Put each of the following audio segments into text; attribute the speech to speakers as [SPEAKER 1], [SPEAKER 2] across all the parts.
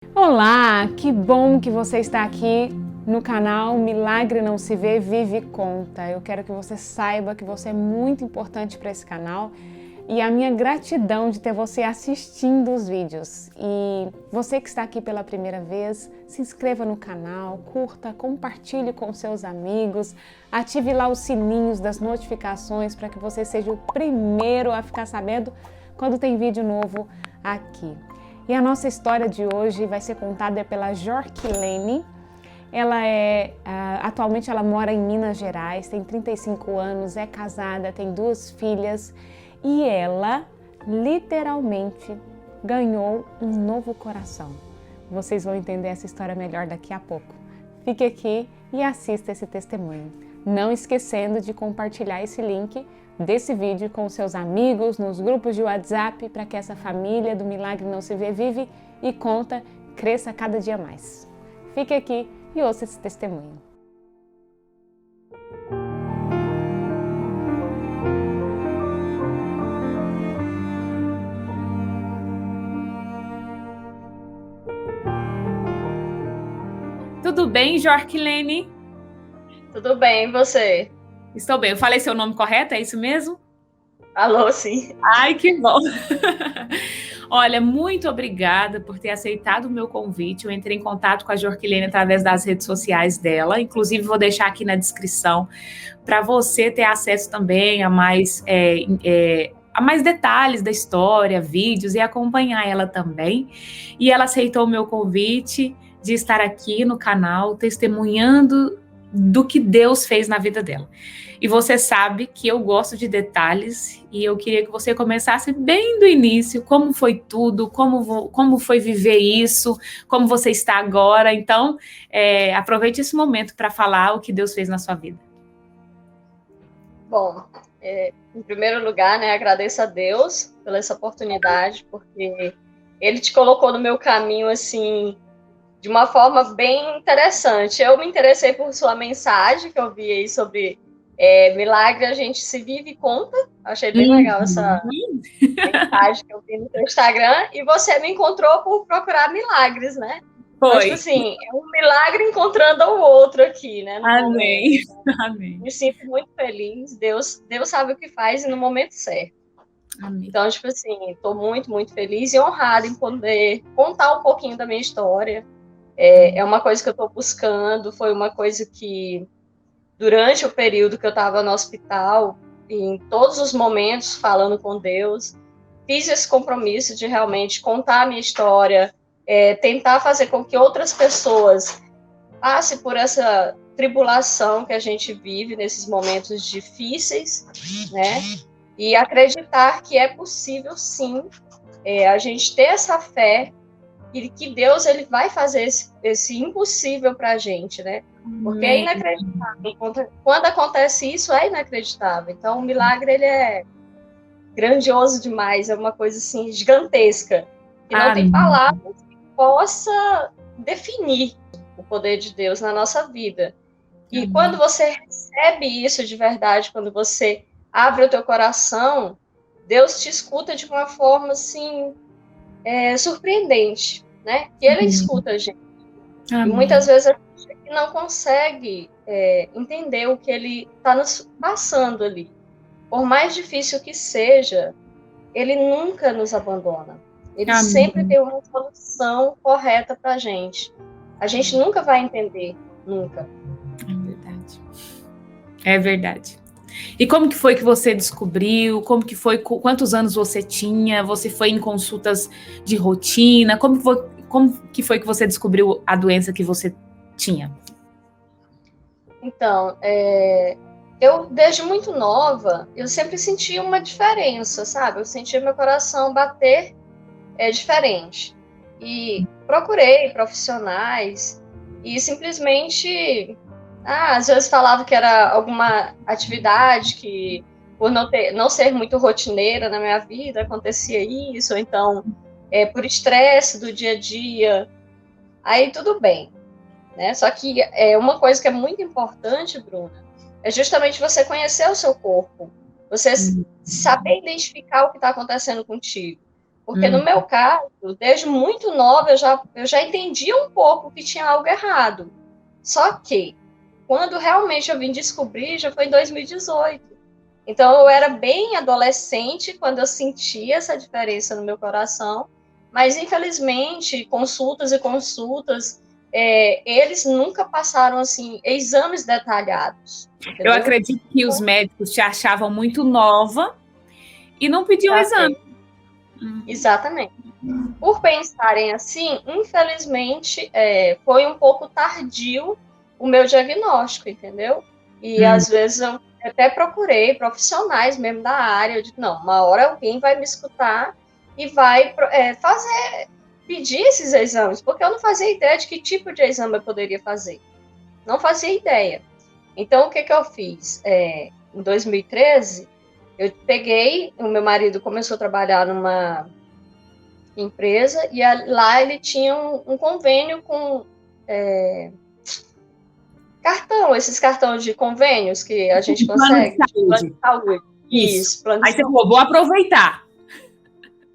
[SPEAKER 1] Olá, que bom que você está aqui no canal Milagre Não Se Vê, Vive e Conta. Eu quero que você saiba que você é muito importante para esse canal e a minha gratidão de ter você assistindo os vídeos. E você que está aqui pela primeira vez, se inscreva no canal, curta, compartilhe com seus amigos, ative lá os sininhos das notificações para que você seja o primeiro a ficar sabendo quando tem vídeo novo aqui. E a nossa história de hoje vai ser contada pela Jorquilene. Atualmente ela mora em Minas Gerais, tem 35 anos, é casada, tem 2 filhas e ela literalmente ganhou um novo coração. Vocês vão entender essa história melhor daqui a pouco. Fique aqui e assista esse testemunho. Não esquecendo de compartilhar esse link desse vídeo com seus amigos, nos grupos de WhatsApp, para que essa família do Milagre Não Se Vê, Vive e Conta cresça cada dia mais. Fique aqui e ouça esse testemunho. Tudo bem, Jorquilene?
[SPEAKER 2] Tudo bem, e você?
[SPEAKER 1] Estou bem. Eu falei seu nome correto, é isso mesmo?
[SPEAKER 2] Alô, sim.
[SPEAKER 1] Ai, que bom! Olha, muito obrigada por ter aceitado o meu convite. Eu entrei em contato com a Jorquilene através das redes sociais dela. Inclusive, vou deixar aqui na descrição para você ter acesso também a mais detalhes da história, vídeos e acompanhar ela também. E ela aceitou o meu convite de estar aqui no canal testemunhando do que Deus fez na vida dela. E você sabe que eu gosto de detalhes e eu queria que você começasse bem do início, como foi tudo, como foi viver isso, como você está agora. Então, aproveite esse momento para falar o que Deus fez na sua vida.
[SPEAKER 2] Bom, em primeiro lugar, né, agradeço a Deus pela essa oportunidade, porque Ele te colocou no meu caminho, assim, de uma forma bem interessante. Eu me interessei por sua mensagem, que eu vi aí sobre milagre, a gente se vive e conta. Achei bem legal essa mensagem que eu vi no seu Instagram. E você me encontrou por procurar milagres, né?
[SPEAKER 1] Foi.
[SPEAKER 2] Então, tipo assim, é um milagre encontrando o outro aqui, né? No
[SPEAKER 1] Amém.
[SPEAKER 2] momento.
[SPEAKER 1] Amém.
[SPEAKER 2] Me sinto muito feliz. Deus sabe o que faz e no momento certo.
[SPEAKER 1] Amém.
[SPEAKER 2] Então, tipo assim, estou muito, muito feliz e honrada em poder contar um pouquinho da minha história. É uma coisa que eu estou buscando, foi uma coisa que, durante o período que eu estava no hospital, em todos os momentos falando com Deus, fiz esse compromisso de realmente contar a minha história, tentar fazer com que outras pessoas passem por essa tribulação que a gente vive nesses momentos difíceis, né? E acreditar que é possível, sim, a gente ter essa fé e que Deus ele vai fazer esse impossível para a gente, né? Porque é inacreditável. Quando acontece isso, é inacreditável. Então, o milagre, ele é grandioso demais, é uma coisa, assim, gigantesca. E não tem palavras que possa definir o poder de Deus na nossa vida. E quando você recebe isso de verdade, quando você abre o teu coração, Deus te escuta de uma forma, assim, surpreendente, né? Que Ele escuta a gente. E muitas vezes a gente não consegue entender o que Ele está nos passando ali. Por mais difícil que seja, Ele nunca nos abandona. Ele sempre tem uma solução correta para a gente. A gente nunca vai entender, nunca.
[SPEAKER 1] É verdade. É verdade. E como que foi que você descobriu? Como que foi? Quantos anos você tinha? Você foi em consultas de rotina? Como que foi que você descobriu a doença que você tinha?
[SPEAKER 2] Então, eu desde muito nova, eu sempre senti uma diferença, sabe? Eu sentia meu coração bater diferente. E procurei profissionais e simplesmente às vezes falava que era alguma atividade que, por não ser muito rotineira na minha vida, acontecia isso, ou então por estresse do dia a dia. Aí tudo bem, né? Só que uma coisa que é muito importante, Bruna, é justamente você conhecer o seu corpo, você saber identificar o que está acontecendo contigo. Porque no meu caso, desde muito nova, eu já entendia um pouco que tinha algo errado. Só que, quando realmente eu vim descobrir, já foi em 2018. Então, eu era bem adolescente quando eu sentia essa diferença no meu coração, mas, infelizmente, consultas e consultas, eles nunca passaram, assim, exames detalhados, entendeu?
[SPEAKER 3] Eu acredito que os médicos te achavam muito nova e não pediam exame.
[SPEAKER 2] Exatamente. Por pensarem assim, infelizmente, foi um pouco tardio o meu diagnóstico, entendeu? E às vezes eu até procurei profissionais mesmo da área. Eu digo, não, uma hora alguém vai me escutar e vai pedir esses exames, porque eu não fazia ideia de que tipo de exame eu poderia fazer. Não fazia ideia. Então, o que eu fiz? Em 2013, eu peguei, o meu marido começou a trabalhar numa empresa, e lá ele tinha um convênio com esses cartões de convênios que a gente consegue.
[SPEAKER 3] Plano de saúde.
[SPEAKER 2] Isso. Plano de
[SPEAKER 3] Aí você falou, vou aproveitar.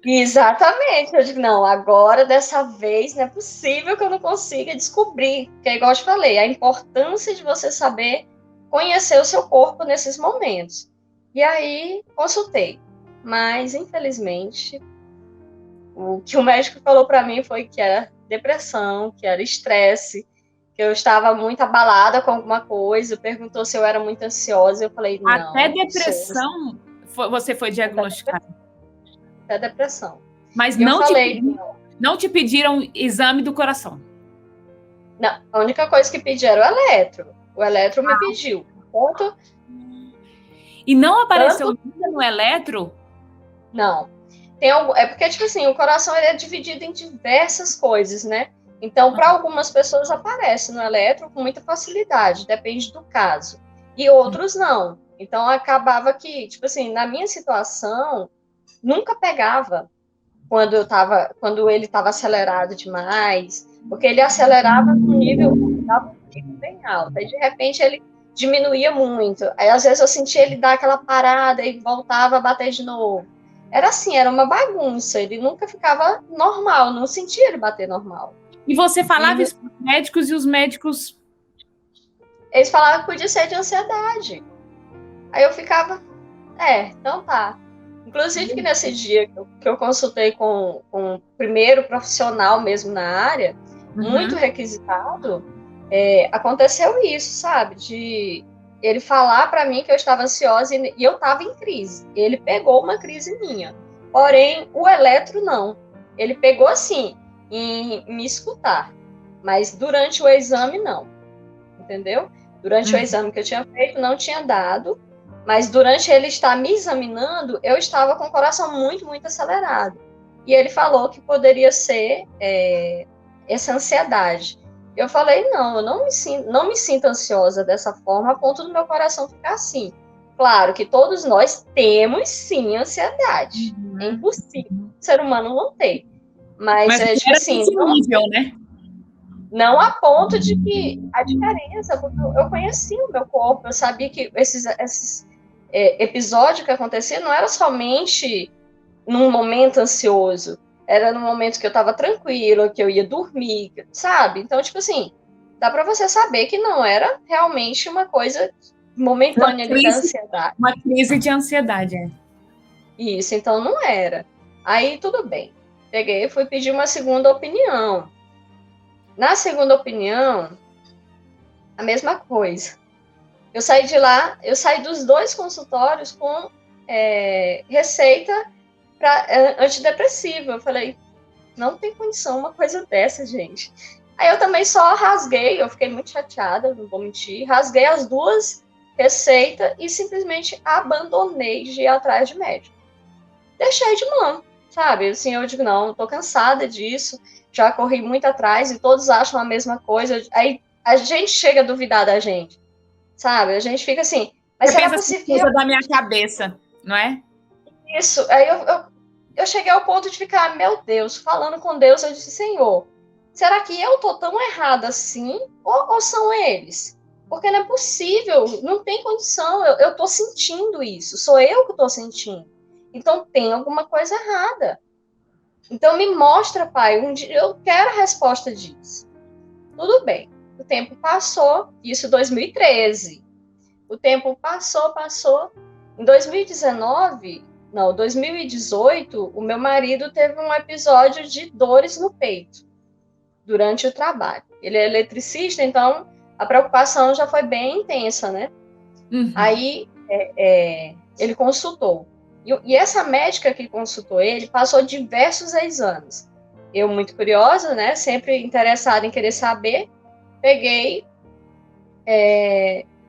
[SPEAKER 2] Exatamente. Eu digo, não, agora, dessa vez, não é possível que eu não consiga descobrir. Porque, igual eu te falei, a importância de você saber conhecer o seu corpo nesses momentos. E aí, consultei. Mas, infelizmente, o que o médico falou para mim foi que era depressão, que era estresse, que eu estava muito abalada com alguma coisa, perguntou se eu era muito ansiosa, eu falei, não.
[SPEAKER 3] Até depressão você foi diagnosticada?
[SPEAKER 2] Até depressão.
[SPEAKER 3] Mas não te pediram exame do coração?
[SPEAKER 2] Não, a única coisa que pediram era o eletro. O eletro me pediu. Ponto.
[SPEAKER 3] E não apareceu nada no eletro?
[SPEAKER 2] Não. É porque, tipo assim, o coração ele é dividido em diversas coisas, né? Então, para algumas pessoas aparece no eletro com muita facilidade, depende do caso. E outros não. Então, acabava que, tipo assim, na minha situação, nunca pegava quando ele estava acelerado demais, porque ele acelerava num nível bem alto. Aí, de repente, ele diminuía muito. Aí, às vezes, eu sentia ele dar aquela parada e voltava a bater de novo. Era assim, era uma bagunça. Ele nunca ficava normal, não sentia ele bater normal.
[SPEAKER 3] E você falava isso para os médicos e os médicos...
[SPEAKER 2] Eles falavam que podia ser de ansiedade. Aí eu ficava, então tá. Inclusive que nesse dia que eu consultei com o primeiro profissional mesmo na área, muito requisitado, aconteceu isso, sabe? De ele falar para mim que eu estava ansiosa e eu estava em crise. Ele pegou uma crise minha. Porém, o eletro não. Ele pegou assim, em me escutar. Mas durante o exame, não. Entendeu? Durante o exame que eu tinha feito, não tinha dado. Mas durante ele estar me examinando, eu estava com o coração muito, muito acelerado. E ele falou que poderia ser essa ansiedade. Eu falei, não, eu não me sinto ansiosa dessa forma a ponto do meu coração ficar assim. Claro que todos nós temos, sim, ansiedade. É impossível o ser humano não ter. Mas tipo assim,
[SPEAKER 3] nível, né?
[SPEAKER 2] Não a ponto de que a diferença, porque eu conhecia o meu corpo, eu sabia que esses episódios que aconteciam não era somente num momento ansioso, era no momento que eu estava tranquila, que eu ia dormir, sabe? Então, tipo assim, dá para você saber que não era realmente uma coisa momentânea de ansiedade.
[SPEAKER 3] Uma crise de ansiedade,
[SPEAKER 2] Isso, então não era. Aí, tudo bem. Peguei e fui pedir uma segunda opinião. Na segunda opinião, a mesma coisa. Eu saí de lá, eu saí dos 2 consultórios com receita para antidepressivo. Eu falei, não tem condição uma coisa dessa, gente. Aí eu também só rasguei, eu fiquei muito chateada, não vou mentir, rasguei as 2 receitas e simplesmente abandonei de ir atrás de médico. Deixei de mão, sabe? Assim, eu digo, não, tô cansada disso, já corri muito atrás e todos acham a mesma coisa. Aí a gente chega a duvidar da gente, sabe? A gente fica assim, mas será possível?
[SPEAKER 3] Coisa da minha cabeça, não é?
[SPEAKER 2] Isso. Aí eu cheguei ao ponto de ficar, meu Deus, falando com Deus, eu disse, Senhor, será que eu tô tão errada assim? Ou são eles? Porque não é possível, não tem condição, eu tô sentindo isso, sou eu que tô sentindo. Então tem alguma coisa errada. Então me mostra, pai, eu quero a resposta disso. Tudo bem. O tempo passou, isso em 2013. O tempo passou. Em 2018, o meu marido teve um episódio de dores no peito durante o trabalho. Ele é eletricista, então a preocupação já foi bem intensa, né?
[SPEAKER 3] Uhum.
[SPEAKER 2] Aí ele consultou. E essa médica que consultou ele passou diversos exames. Eu, muito curiosa, né? Sempre interessada em querer saber, peguei,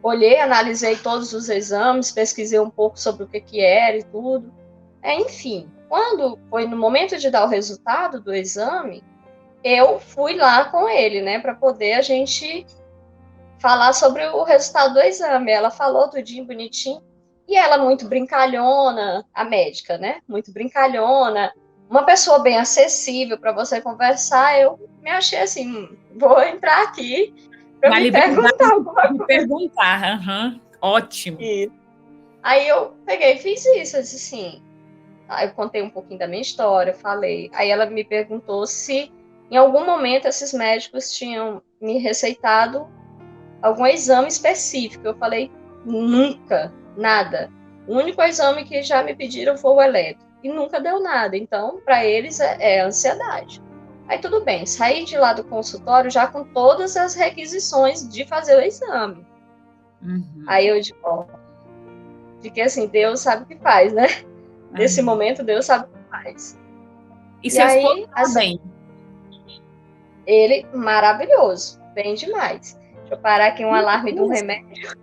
[SPEAKER 2] olhei, analisei todos os exames, pesquisei um pouco sobre o que era e tudo. Enfim, quando foi no momento de dar o resultado do exame, eu fui lá com ele, né, para poder a gente falar sobre o resultado do exame. Ela falou tudinho bonitinho, e ela muito brincalhona, a médica, né, muito brincalhona, uma pessoa bem acessível para você conversar. Eu me achei assim, vou entrar aqui para me perguntar alguma coisa.
[SPEAKER 3] Perguntar, ótimo.
[SPEAKER 2] Isso. Aí eu peguei e fiz isso, eu disse assim, eu contei um pouquinho da minha história, falei. Aí ela me perguntou se em algum momento esses médicos tinham me receitado algum exame específico. Eu falei, nunca, nada. O único exame que já me pediram foi o eletro. E nunca deu nada. Então, para eles é ansiedade. Aí tudo bem, saí de lá do consultório já com todas as requisições de fazer o exame.
[SPEAKER 3] Uhum.
[SPEAKER 2] Aí eu fiquei assim, Deus sabe o que faz, né? Nesse momento, Deus sabe o que faz.
[SPEAKER 3] E seu esposo tá bem?
[SPEAKER 2] Ele, maravilhoso, bem demais. Deixa eu parar aqui um alarme do remédio.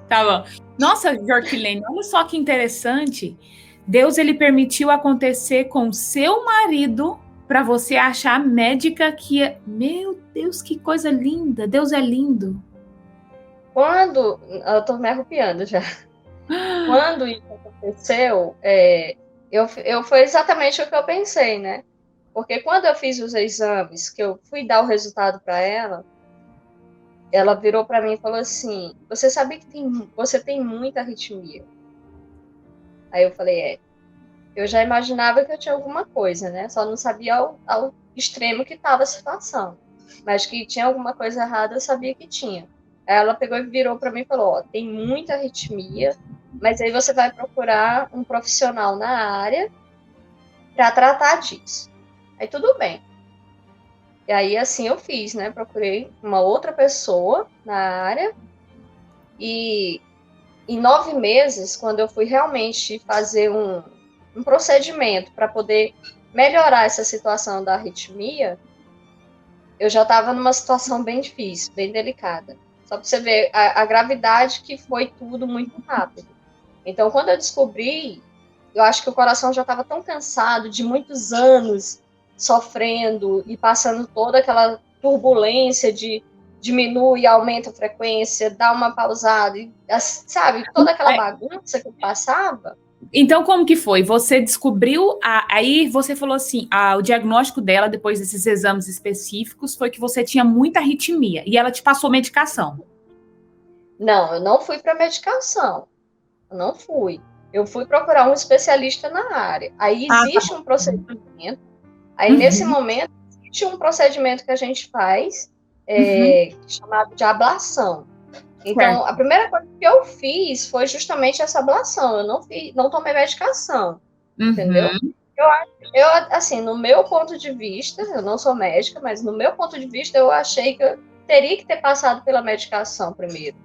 [SPEAKER 3] Tá bom. Nossa, Jorquilene, olha só que interessante. Deus, ele permitiu acontecer com seu marido para você achar a médica que é... Meu Deus, que coisa linda. Deus é lindo.
[SPEAKER 2] Quando... Eu tô me arrupiando já. Quando isso aconteceu, foi exatamente o que eu pensei, né? Porque quando eu fiz os exames, que eu fui dar o resultado para ela virou para mim e falou assim, você sabe que você tem muita arritmia? Aí eu falei, eu já imaginava que eu tinha alguma coisa, né? Só não sabia ao extremo que estava a situação. Mas que tinha alguma coisa errada, eu sabia que tinha. Aí ela pegou e virou para mim e falou, tem muita arritmia, mas aí você vai procurar um profissional na área para tratar disso. Aí tudo bem. E aí assim eu fiz, né? Procurei uma outra pessoa na área e em 9 meses, quando eu fui realmente fazer um procedimento para poder melhorar essa situação da arritmia, eu já estava numa situação bem difícil, bem delicada. Só para você ver a gravidade que foi tudo muito rápido. Então, quando eu descobri, eu acho que o coração já estava tão cansado de muitos anos sofrendo e passando toda aquela turbulência de diminui, aumenta a frequência, dá uma pausada, sabe? Toda aquela bagunça que eu passava.
[SPEAKER 3] Então, como que foi? Você descobriu, aí você falou assim, o diagnóstico dela, depois desses exames específicos, foi que você tinha muita arritmia, e ela te passou medicação.
[SPEAKER 2] Não, eu não fui para medicação. Eu não fui. Eu fui procurar um especialista na área. Aí existe um procedimento. Aí, nesse momento, existe um procedimento que a gente faz, chamado de ablação. Então, a primeira coisa que eu fiz foi justamente essa ablação. Eu não tomei medicação, entendeu? Eu, assim, no meu ponto de vista, eu não sou médica, mas no meu ponto de vista, eu achei que eu teria que ter passado pela medicação primeiro.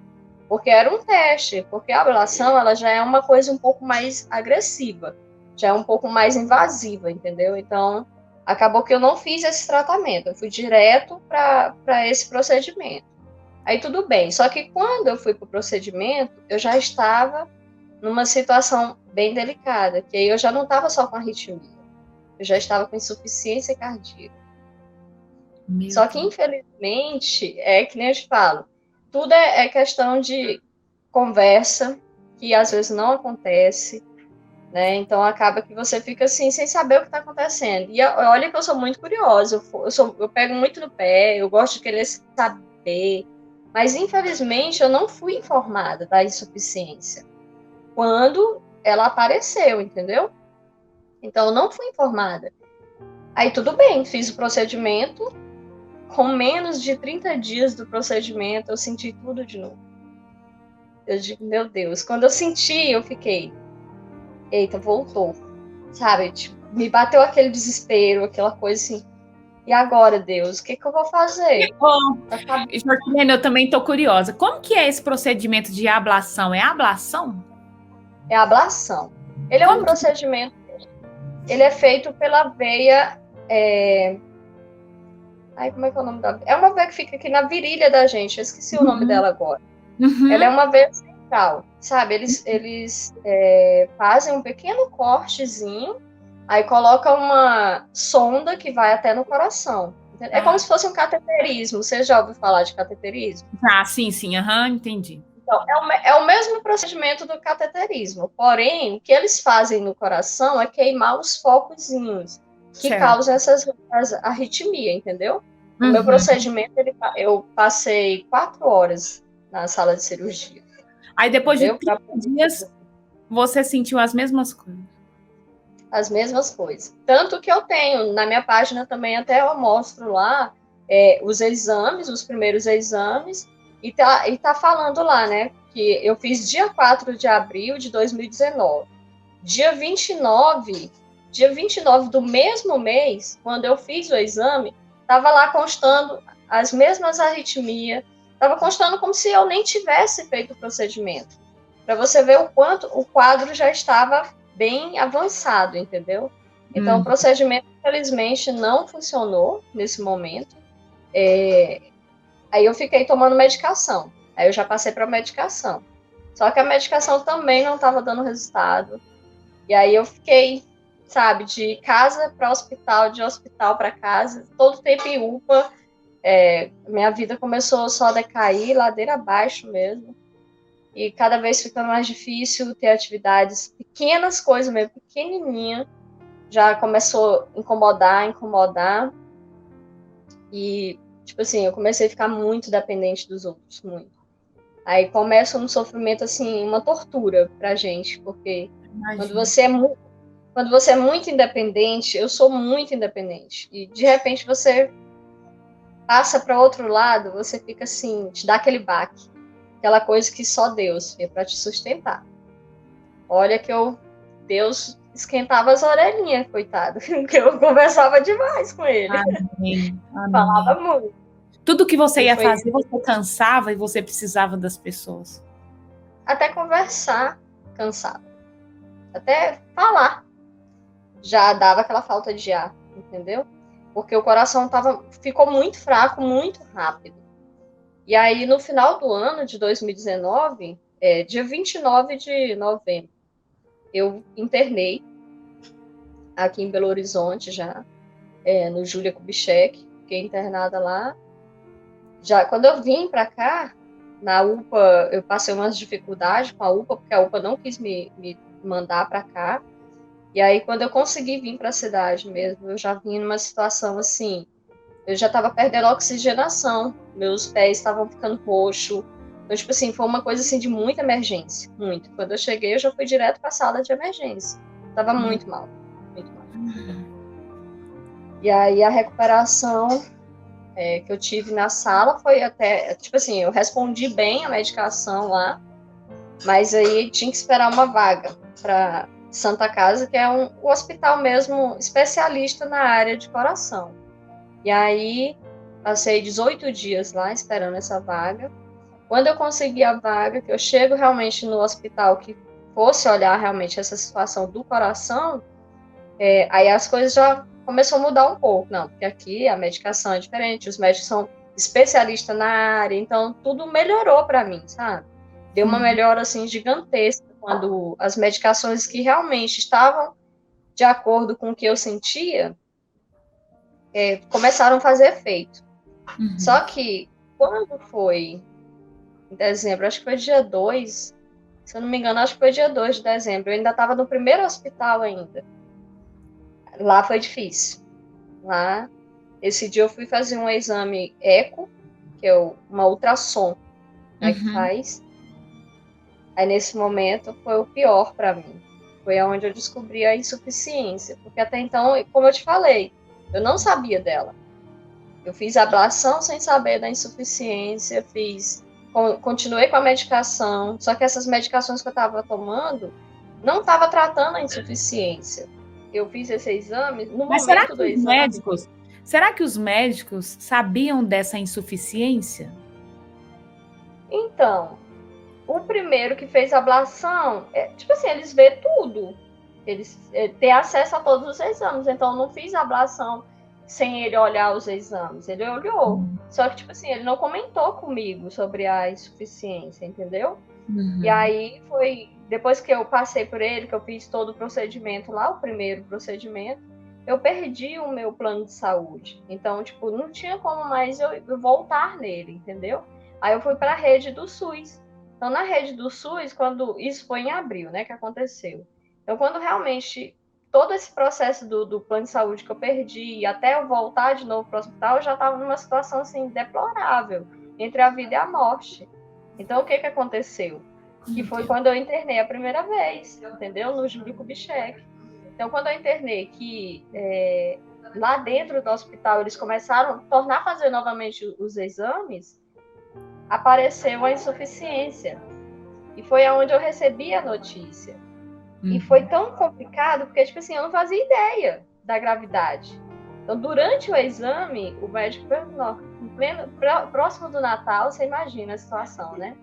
[SPEAKER 2] Porque era um teste, porque a ablação, ela já é uma coisa um pouco mais agressiva, já é um pouco mais invasiva, entendeu? Então, acabou que eu não fiz esse tratamento, eu fui direto para esse procedimento. Aí tudo bem, só que quando eu fui para o procedimento, eu já estava numa situação bem delicada, que aí eu já não estava só com arritmia, eu já estava com insuficiência cardíaca. Só que, infelizmente, que nem eu te falo, tudo é questão de conversa, que às vezes não acontece, né? Então acaba que você fica assim, sem saber o que está acontecendo. E olha que eu sou muito curiosa, eu pego muito no pé, eu gosto de querer saber, mas infelizmente eu não fui informada da insuficiência quando ela apareceu, entendeu? Então eu não fui informada. Aí tudo bem, fiz o procedimento. Com menos de 30 dias do procedimento, eu senti tudo de novo. Eu digo, meu Deus. Quando eu senti, eu fiquei, eita, voltou. Sabe? Tipo, me bateu aquele desespero, aquela coisa assim. E agora, Deus, o que eu vou fazer?
[SPEAKER 3] Jorquilene, eu também estou curiosa. Como que é esse procedimento de ablação? É ablação?
[SPEAKER 2] É ablação. Ele é um procedimento, ele é feito pela veia... como é que é o nome da... É uma veia que fica aqui na virilha da gente, eu esqueci o nome dela agora. Ela é uma veia central, sabe? Eles fazem um pequeno cortezinho, aí colocam uma sonda que vai até no coração. É como se fosse um cateterismo. Você já ouviu falar de cateterismo?
[SPEAKER 3] Ah, sim, entendi.
[SPEAKER 2] Então, é o mesmo procedimento do cateterismo, porém, o que eles fazem no coração é queimar os focozinhos que causam essas arritmia, entendeu? O meu procedimento, eu passei 4 horas na sala de cirurgia.
[SPEAKER 3] Aí depois de 30 dias, você sentiu as mesmas coisas?
[SPEAKER 2] As mesmas coisas. Tanto que eu tenho, na minha página também, até eu mostro lá os exames, os primeiros exames, e tá falando lá, né, que eu fiz dia 4 de abril de 2019. Dia 29 do mesmo mês, quando eu fiz o exame, estava lá constando as mesmas arritmias, estava constando como se eu nem tivesse feito o procedimento. Para você ver o quanto o quadro já estava bem avançado, entendeu? Então, o procedimento, infelizmente, não funcionou nesse momento. Aí eu fiquei tomando medicação. Aí eu já passei para medicação. Só que a medicação também não estava dando resultado. E aí eu fiquei, sabe, de casa para hospital, de hospital para casa, todo tempo em UPA. Minha vida começou só a decair, ladeira abaixo mesmo. E cada vez ficando mais difícil ter atividades, pequenas coisas mesmo, pequenininha, já começou a incomodar. E, tipo assim, eu comecei a ficar muito dependente dos outros, muito. Aí começa um sofrimento, assim, uma tortura pra gente, porque quando você é muito independente, eu sou muito independente, e de repente você passa para outro lado, você fica assim, te dá aquele baque, aquela coisa que só Deus fez para te sustentar. Olha que Deus esquentava as orelhinhas, coitado, porque eu conversava demais com ele.
[SPEAKER 3] Amém.
[SPEAKER 2] Falava muito.
[SPEAKER 3] Tudo que você ia fazer, você cansava e você precisava das pessoas.
[SPEAKER 2] Até conversar, cansava. Até falar, já dava aquela falta de ar, entendeu? Porque o coração ficou muito fraco, muito rápido. E aí, no final do ano de 2019, dia 29 de novembro, eu internei aqui em Belo Horizonte já, no Júlia Kubitschek, fiquei internada lá. Já quando eu vim para cá, na UPA, eu passei umas dificuldades com a UPA, porque a UPA não quis me mandar para cá. E aí, quando eu consegui vir para a cidade mesmo, eu já vim numa situação assim, eu já estava perdendo a oxigenação, meus pés estavam ficando roxos. Então, tipo assim, foi uma coisa assim de muita emergência, muito. Quando eu cheguei, eu já fui direto para a sala de emergência. Tava muito mal, muito mal. E aí a recuperação que eu tive na sala foi até, tipo assim, eu respondi bem a medicação lá, mas aí tinha que esperar uma vaga para Santa Casa, que é um hospital mesmo especialista na área de coração. E aí, passei 18 dias lá esperando essa vaga. Quando eu consegui a vaga, que eu chego realmente no hospital que fosse olhar realmente essa situação do coração, aí as coisas já começou a mudar um pouco. Não, porque aqui a medicação é diferente, os médicos são especialistas na área, então tudo melhorou para mim, sabe? Deu uma melhora, assim, gigantesca quando as medicações que realmente estavam de acordo com o que eu sentia, começaram a fazer efeito. Só que, quando foi em dezembro, acho que foi dia 2, se eu não me engano, acho que foi dia 2 de dezembro, eu ainda estava no primeiro hospital ainda. Lá foi difícil. Lá, esse dia eu fui fazer um exame eco, que é uma ultrassom, né, que faz. Aí, nesse momento, foi o pior para mim. Foi onde eu descobri a insuficiência. Porque até então, como eu te falei, Eu não sabia dela. Eu fiz ablação sem saber da insuficiência, continuei com a medicação, só que essas medicações que eu estava tomando não estava tratando a insuficiência. Eu fiz esse exame no momento do exame.
[SPEAKER 3] Será que os médicos sabiam dessa insuficiência?
[SPEAKER 2] Então, o primeiro que fez ablação, tipo assim, eles vê tudo. Eles têm acesso a todos os exames. Então, eu não fiz ablação sem ele olhar os exames. Ele olhou. Só que, tipo assim, ele não comentou comigo sobre a insuficiência, entendeu? E aí foi, depois que eu passei por ele, que eu fiz todo o procedimento lá, o primeiro procedimento, eu perdi o meu plano de saúde. Então, tipo, não tinha como mais eu voltar nele, entendeu? Aí eu fui para a rede do SUS. Então, na rede do SUS, quando isso foi em abril, né, que aconteceu. Então, quando realmente todo esse processo do plano de saúde que eu perdi, até eu voltar de novo para o hospital, eu já estava numa situação, assim, deplorável, entre a vida e a morte. Então, o que aconteceu? Que foi quando eu internei a primeira vez, entendeu? No Júlio Kubitschek. Então, quando eu internei, que lá dentro do hospital eles começaram a tornar a fazer novamente os exames, apareceu a insuficiência. E foi onde eu recebi a notícia. E foi tão complicado, porque, tipo assim, eu não fazia ideia da gravidade. Então, durante o exame, o médico perguntou, próximo do Natal, você imagina a situação, né?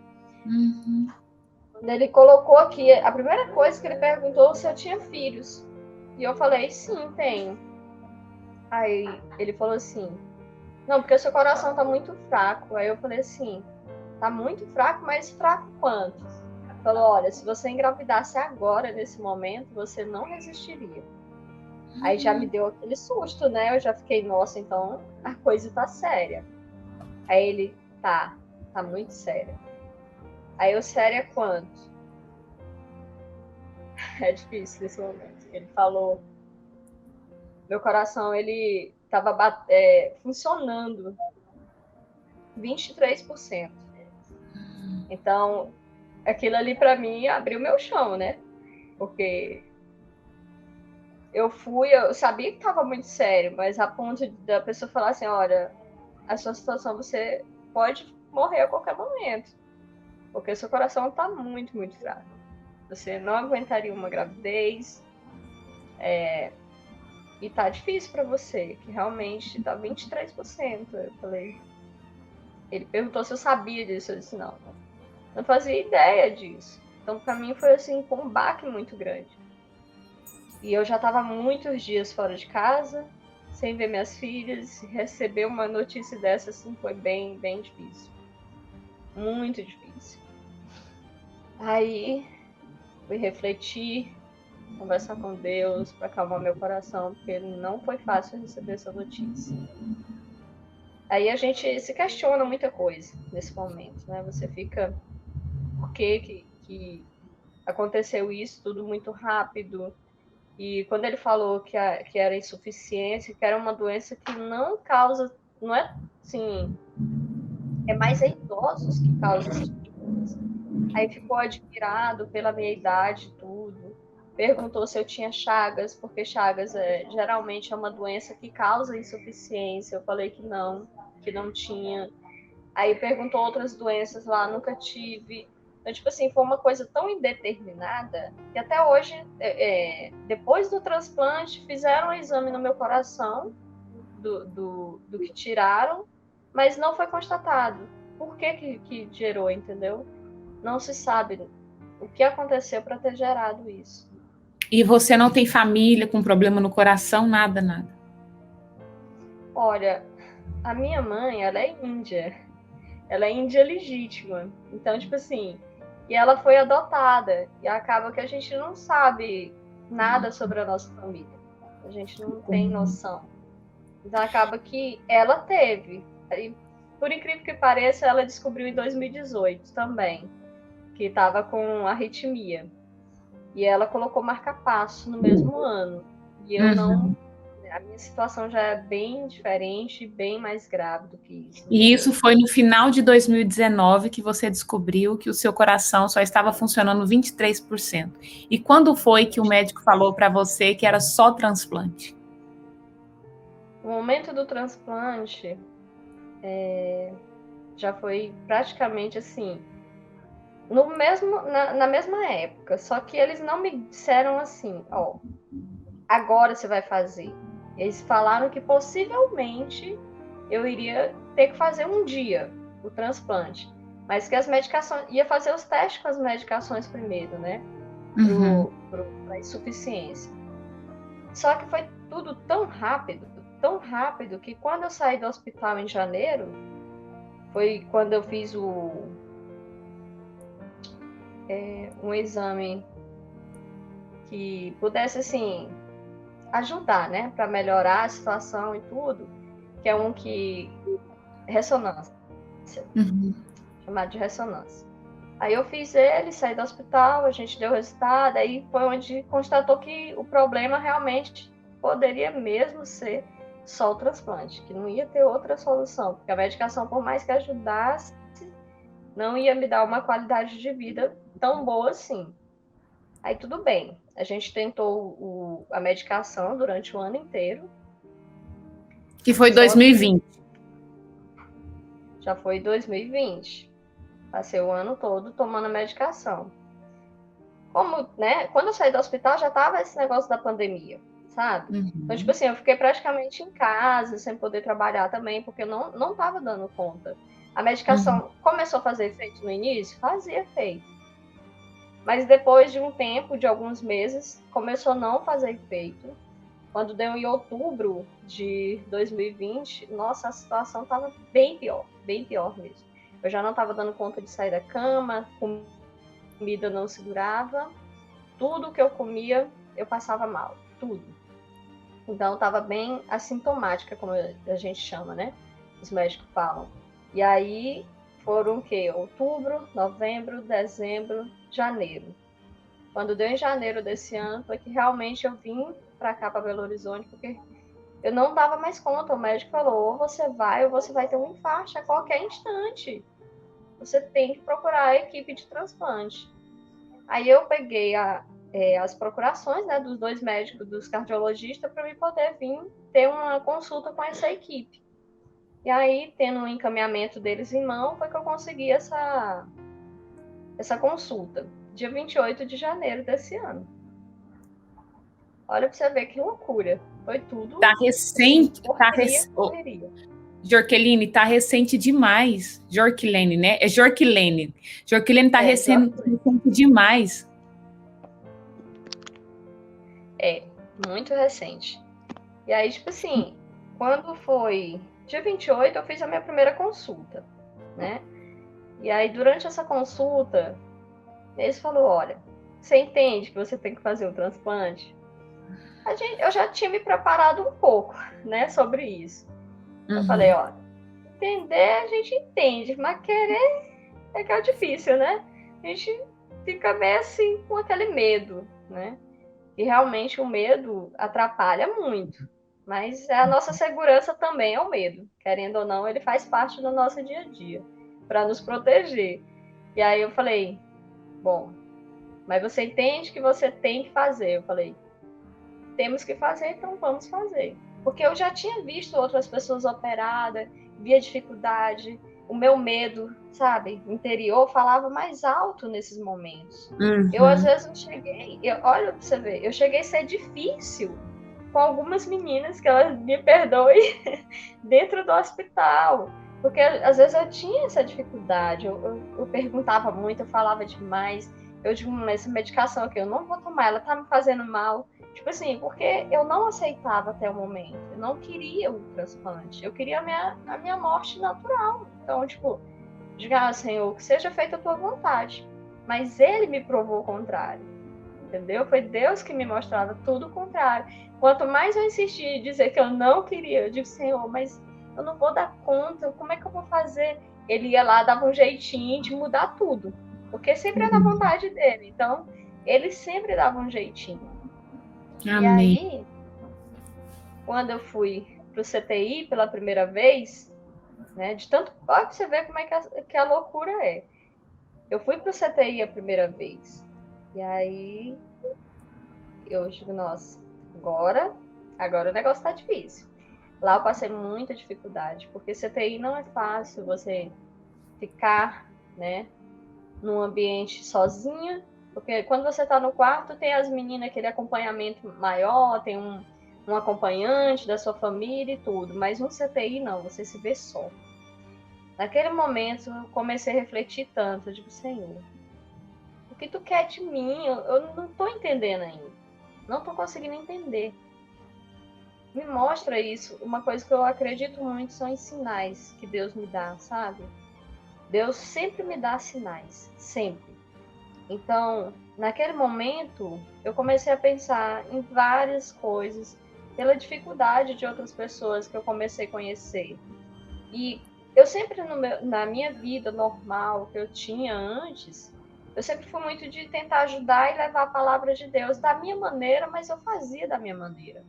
[SPEAKER 2] Quando ele colocou aqui, a primeira coisa que ele perguntou se eu tinha filhos. E eu falei, sim, tenho. Aí ele falou assim, não, porque o seu coração tá muito fraco. Aí eu falei assim, tá muito fraco, mas fraco quanto? Ele falou, olha, se você engravidasse agora, nesse momento, você não resistiria. Aí já me deu aquele susto, né? Eu já fiquei, nossa, então a coisa tá séria. Aí ele, tá muito séria. Aí eu, séria quanto? É difícil nesse momento. Ele falou, meu coração, ele tava funcionando 23%. Então, aquilo ali para mim abriu meu chão, né? Porque eu sabia que estava muito sério, mas a ponto da pessoa falar assim, olha, a sua situação, você pode morrer a qualquer momento, porque seu coração está muito, muito fraco. Você não aguentaria uma gravidez, e tá difícil para você, que realmente tá 23%. Eu falei, ele perguntou se eu sabia disso, eu disse não fazia ideia disso. Então, para mim foi assim, um baque muito grande. E eu já estava muitos dias fora de casa, sem ver minhas filhas, receber uma notícia dessa assim, foi bem, bem difícil. Muito difícil. Aí, fui refletir, conversar com Deus para acalmar meu coração, porque não foi fácil receber essa notícia. Aí a gente se questiona muita coisa nesse momento, né? Você fica, por que aconteceu isso tudo muito rápido? E quando ele falou que era insuficiência, que era uma doença que não causa, não é assim, é mais em idosos que causa esse tipo de coisa. Aí ficou admirado pela minha idade, tudo. Perguntou se eu tinha Chagas, porque Chagas geralmente é uma doença que causa insuficiência. Eu falei que não tinha. Aí perguntou outras doenças lá, nunca tive. Então, tipo assim, foi uma coisa tão indeterminada que até hoje, depois do transplante, fizeram um exame no meu coração, do que tiraram, mas não foi constatado. Por que gerou, entendeu? Não se sabe o que aconteceu para ter gerado isso.
[SPEAKER 3] E você não tem família com problema no coração, nada?
[SPEAKER 2] Olha, a minha mãe, ela é índia. Ela é índia legítima. Então, tipo assim, e ela foi adotada. E acaba que a gente não sabe nada sobre a nossa família. A gente não tem noção. Então, acaba que ela teve. E, por incrível que pareça, ela descobriu em 2018 também, que estava com arritmia. E ela colocou marca-passo no mesmo ano. E eu não... A minha situação já é bem diferente, bem mais grave do que isso.
[SPEAKER 3] E isso foi no final de 2019 que você descobriu que o seu coração só estava funcionando 23%. E quando foi que o médico falou para você que era só transplante?
[SPEAKER 2] O momento do transplante já foi praticamente assim, na mesma época, só que eles não me disseram assim, ó, agora você vai fazer. Eles falaram que possivelmente eu iria ter que fazer um dia o transplante, mas que as medicações, ia fazer os testes com as medicações primeiro, né, para insuficiência. Só que foi tudo tão rápido, que quando eu saí do hospital em janeiro, foi quando eu fiz um exame que pudesse, assim, ajudar, né, para melhorar a situação e tudo, que é um que ressonância, chamado de ressonância. Aí eu fiz ele, saí do hospital, a gente deu o resultado, aí foi onde constatou que o problema realmente poderia mesmo ser só o transplante, que não ia ter outra solução, porque a medicação, por mais que ajudasse, não ia me dar uma qualidade de vida tão boa assim. Aí tudo bem, a gente tentou a medicação durante o ano inteiro.
[SPEAKER 3] Que foi 2020.
[SPEAKER 2] Já foi 2020. Passei o ano todo tomando a medicação. Como, né, quando eu saí do hospital já tava esse negócio da pandemia, sabe? Então, tipo assim, eu fiquei praticamente em casa, sem poder trabalhar também, porque eu não tava dando conta. A medicação começou a fazer efeito no início? Fazia efeito. Mas depois de um tempo, de alguns meses, começou a não fazer efeito. Quando deu em outubro de 2020, nossa, a situação estava bem pior mesmo. Eu já não estava dando conta de sair da cama, comida não segurava, tudo que eu comia eu passava mal, tudo. Então estava bem assintomática, como a gente chama, né? Os médicos falam. E aí foram o quê? Outubro, novembro, dezembro, janeiro. Quando deu em janeiro desse ano, foi que realmente eu vim para cá, para Belo Horizonte, porque eu não dava mais conta. O médico falou, ou você vai ter um infarto a qualquer instante. Você tem que procurar a equipe de transplante. Aí eu peguei as procurações, né, dos dois médicos, dos cardiologistas, para eu poder vir ter uma consulta com essa equipe. E aí, tendo um encaminhamento deles em mão, foi que eu consegui essa consulta, dia 28 de janeiro desse ano. Olha para você ver que loucura. Foi tudo.
[SPEAKER 3] Tá recente.
[SPEAKER 2] Assim, correria.
[SPEAKER 3] Jorqueline, tá recente demais. Jorquilene, né? É Jorquilene. Jorquilene tá recente demais.
[SPEAKER 2] É, muito recente. E aí, tipo assim, quando foi dia 28, eu fiz a minha primeira consulta, né? E aí, durante essa consulta, eles falaram, olha, você entende que você tem que fazer o transplante? Eu já tinha me preparado um pouco, né, sobre isso. Eu falei, olha, entender a gente entende, mas querer é que é difícil, né? A gente fica meio assim com aquele medo, né? E realmente o medo atrapalha muito. Mas a nossa segurança também é o medo. Querendo ou não, ele faz parte do nosso dia a dia, para nos proteger. E aí eu falei, bom, mas você entende que você tem que fazer? Eu falei, temos que fazer, então vamos fazer. Porque eu já tinha visto outras pessoas operadas, via dificuldade, o meu medo, sabe, interior falava mais alto nesses momentos. Eu, às vezes, olha pra você ver, eu cheguei a ser difícil com algumas meninas, que elas me perdoem, dentro do hospital. Porque, às vezes, eu tinha essa dificuldade, eu perguntava muito, eu falava demais, eu digo, mas essa medicação aqui, eu não vou tomar, ela tá me fazendo mal. Tipo assim, porque eu não aceitava até o momento. Eu não queria o transplante. Eu queria a minha morte natural. Então, tipo, diga, Senhor, que seja feita a tua vontade. Mas ele me provou o contrário. Entendeu? Foi Deus que me mostrava tudo o contrário. Quanto mais eu insisti em dizer que eu não queria, eu digo, Senhor, mas eu não vou dar conta. Como é que eu vou fazer? Ele ia lá, dava um jeitinho de mudar tudo. Porque sempre é na vontade dele. Então, ele sempre dava um jeitinho. Amém. E aí, quando eu fui pro CTI pela primeira vez, né, de tanto, pode você ver como é que a loucura é. Eu fui pro CTI a primeira vez. E aí, eu digo, nossa, agora o negócio tá difícil. Lá eu passei muita dificuldade, porque CTI não é fácil você ficar, né, num ambiente sozinha, porque quando você está no quarto, tem as meninas, aquele acompanhamento maior, tem um acompanhante da sua família e tudo, mas no CTI não, você se vê só. Naquele momento, eu comecei a refletir tanto, eu digo, Senhor, o que tu quer de mim? Eu não estou entendendo ainda, não estou conseguindo entender. Me mostra isso. Uma coisa que eu acredito muito são os sinais que Deus me dá, sabe? Deus sempre me dá sinais, sempre. Então, naquele momento, eu comecei a pensar em várias coisas, pela dificuldade de outras pessoas que eu comecei a conhecer. E eu sempre, na minha vida normal que eu tinha antes, eu sempre fui muito de tentar ajudar e levar a palavra de Deus da minha maneira, mas eu fazia da minha maneira.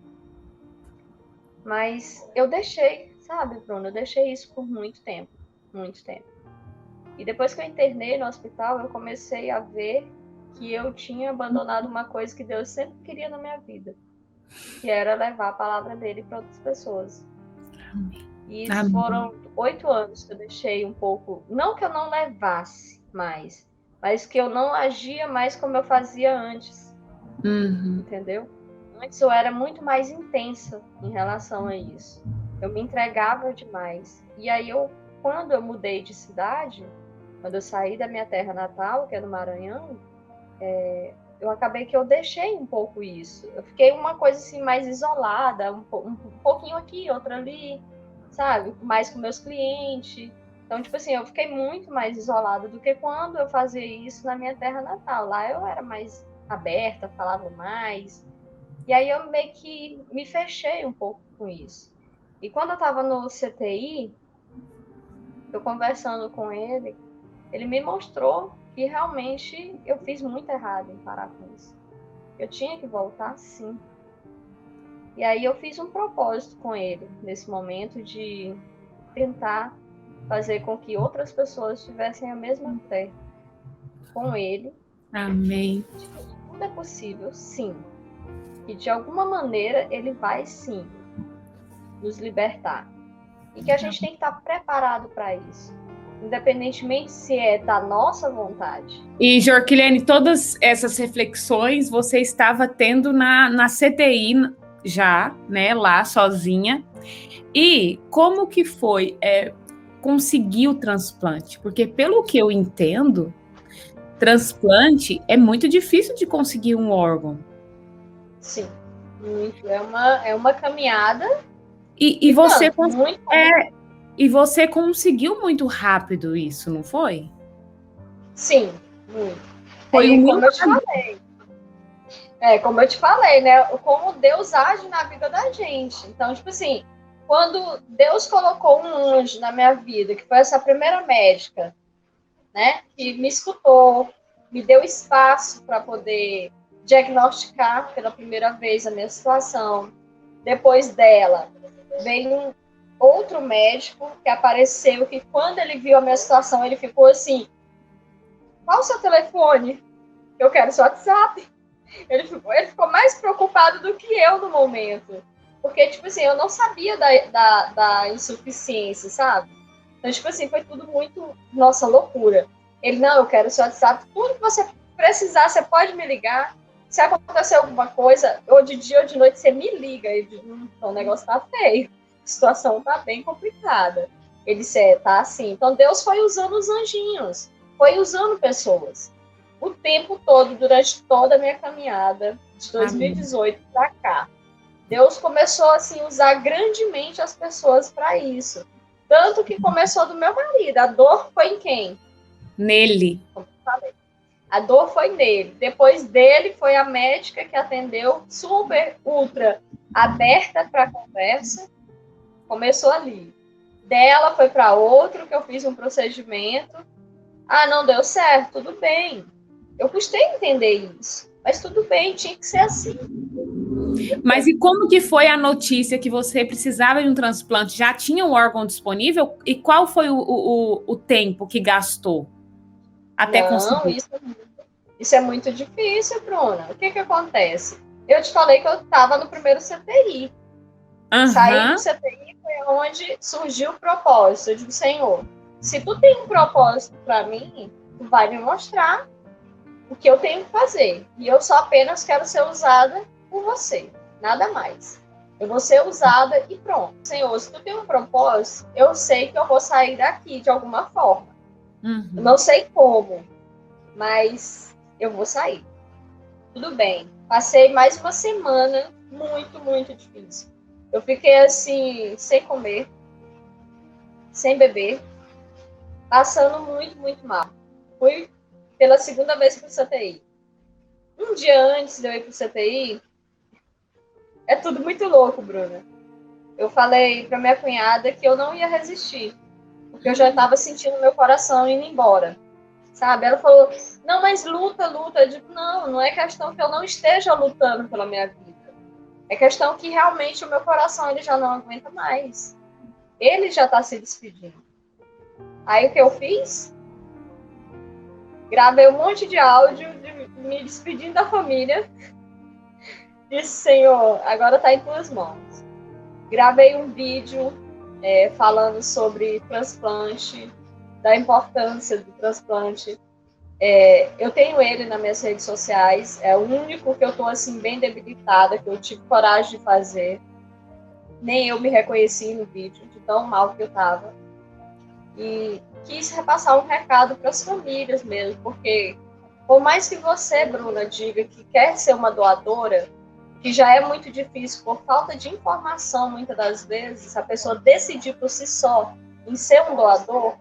[SPEAKER 2] Mas eu deixei, sabe, Bruno? Eu deixei isso por muito tempo, muito tempo. E depois que eu internei no hospital, eu comecei a ver que eu tinha abandonado uma coisa que Deus sempre queria na minha vida, que era levar a palavra dele para outras pessoas. E isso foram 8 anos que eu deixei um pouco, não que eu não levasse mais, mas que eu não agia mais como eu fazia antes, entendeu? Antes eu era muito mais intensa em relação a isso. Eu me entregava demais. E aí, quando eu mudei de cidade, quando eu saí da minha terra natal, que é no Maranhão, eu acabei que eu deixei um pouco isso. Eu fiquei uma coisa assim mais isolada, um pouquinho aqui, outra ali, sabe? Mais com meus clientes. Então, tipo assim, eu fiquei muito mais isolada do que quando eu fazia isso na minha terra natal. Lá eu era mais aberta, falava mais. E aí eu meio que me fechei um pouco com isso. E quando eu estava no CTI, eu conversando com ele me mostrou que realmente eu fiz muito errado em parar com isso. Eu tinha que voltar, sim. E aí eu fiz um propósito com ele, nesse momento, de tentar fazer com que outras pessoas tivessem a mesma fé com ele.
[SPEAKER 3] Amém.
[SPEAKER 2] Tudo é possível, sim. Que de alguma maneira ele vai sim nos libertar. E que a gente tem que estar preparado para isso, independentemente se é da nossa vontade.
[SPEAKER 3] E, Jorquilene, todas essas reflexões você estava tendo na CTI já, né, lá sozinha. E como que foi conseguir o transplante? Porque pelo que eu entendo, transplante é muito difícil de conseguir um órgão.
[SPEAKER 2] Sim, muito. É uma caminhada.
[SPEAKER 3] E você e você conseguiu muito rápido isso, não foi?
[SPEAKER 2] Sim, muito.
[SPEAKER 3] Foi
[SPEAKER 2] como eu te falei. Como eu te falei, né? Como Deus age na vida da gente. Então, tipo assim, quando Deus colocou um anjo na minha vida, que foi essa primeira médica, né? Que me escutou, me deu espaço para poder diagnosticar pela primeira vez a minha situação. Depois dela, veio um outro médico que apareceu, que quando ele viu a minha situação, ele ficou assim, qual o seu telefone? Eu quero seu WhatsApp. Ele ficou mais preocupado do que eu no momento. Porque, tipo assim, eu não sabia da insuficiência, sabe? Então, tipo assim, foi tudo muito, nossa, loucura. Ele, não, eu quero seu WhatsApp. Tudo que você precisar, você pode me ligar. Se acontecer alguma coisa, ou de dia ou de noite, você me liga. Ele diz, então o negócio tá feio. A situação tá bem complicada. Ele disse, tá assim. Então, Deus foi usando os anjinhos. Foi usando pessoas. O tempo todo, durante toda a minha caminhada, de 2018 para cá. Deus começou, assim, a usar grandemente as pessoas para isso. Tanto que começou do meu marido. A dor foi em quem?
[SPEAKER 3] Nele.
[SPEAKER 2] Como eu falei. A dor foi nele. Depois dele foi a médica que atendeu, super, ultra aberta para a conversa. Começou ali. Dela foi para outro, que eu fiz um procedimento. Ah, não deu certo? Tudo bem. Eu custei entender isso. Mas tudo bem, tinha que ser assim.
[SPEAKER 3] Mas e como que foi a notícia que você precisava de um transplante? Já tinha um órgão disponível? E qual foi o tempo que gastou até conseguir?
[SPEAKER 2] Isso é muito difícil, Bruna. O que acontece? Eu te falei que eu estava no primeiro CTI. Sair do CTI foi onde surgiu o propósito. Eu digo, Senhor, se tu tem um propósito para mim, tu vai me mostrar o que eu tenho que fazer. E eu só apenas quero ser usada por você, nada mais. Eu vou ser usada e pronto. Senhor, se tu tem um propósito, eu sei que eu vou sair daqui de alguma forma. Eu não sei como, mas eu vou sair. Tudo bem. Passei mais uma semana muito, muito difícil. Eu fiquei assim, sem comer, sem beber, passando muito, muito mal. Fui pela segunda vez para o CTI. Um dia antes de eu ir para o CTI, é tudo muito louco, Bruna. Eu falei para minha cunhada que eu não ia resistir, porque eu já estava sentindo meu coração indo embora, sabe? Ela falou, não, mas luta, luta. Eu digo, não é questão que eu não esteja lutando pela minha vida. É questão que realmente o meu coração ele já não aguenta mais. Ele já está se despedindo. Aí o que eu fiz? Gravei um monte de áudio me despedindo da família. Disse, Senhor, agora está em tuas mãos. Gravei um vídeo falando sobre transplante, da importância do transplante. Eu tenho ele nas minhas redes sociais, é o único que eu estou assim, bem debilitada, que eu tive coragem de fazer. Nem eu me reconheci no vídeo, de tão mal que eu estava. E quis repassar um recado para as famílias mesmo, porque por mais que você, Bruna, diga que quer ser uma doadora, que já é muito difícil por falta de informação, muitas das vezes, a pessoa decidir por si só em ser um doador,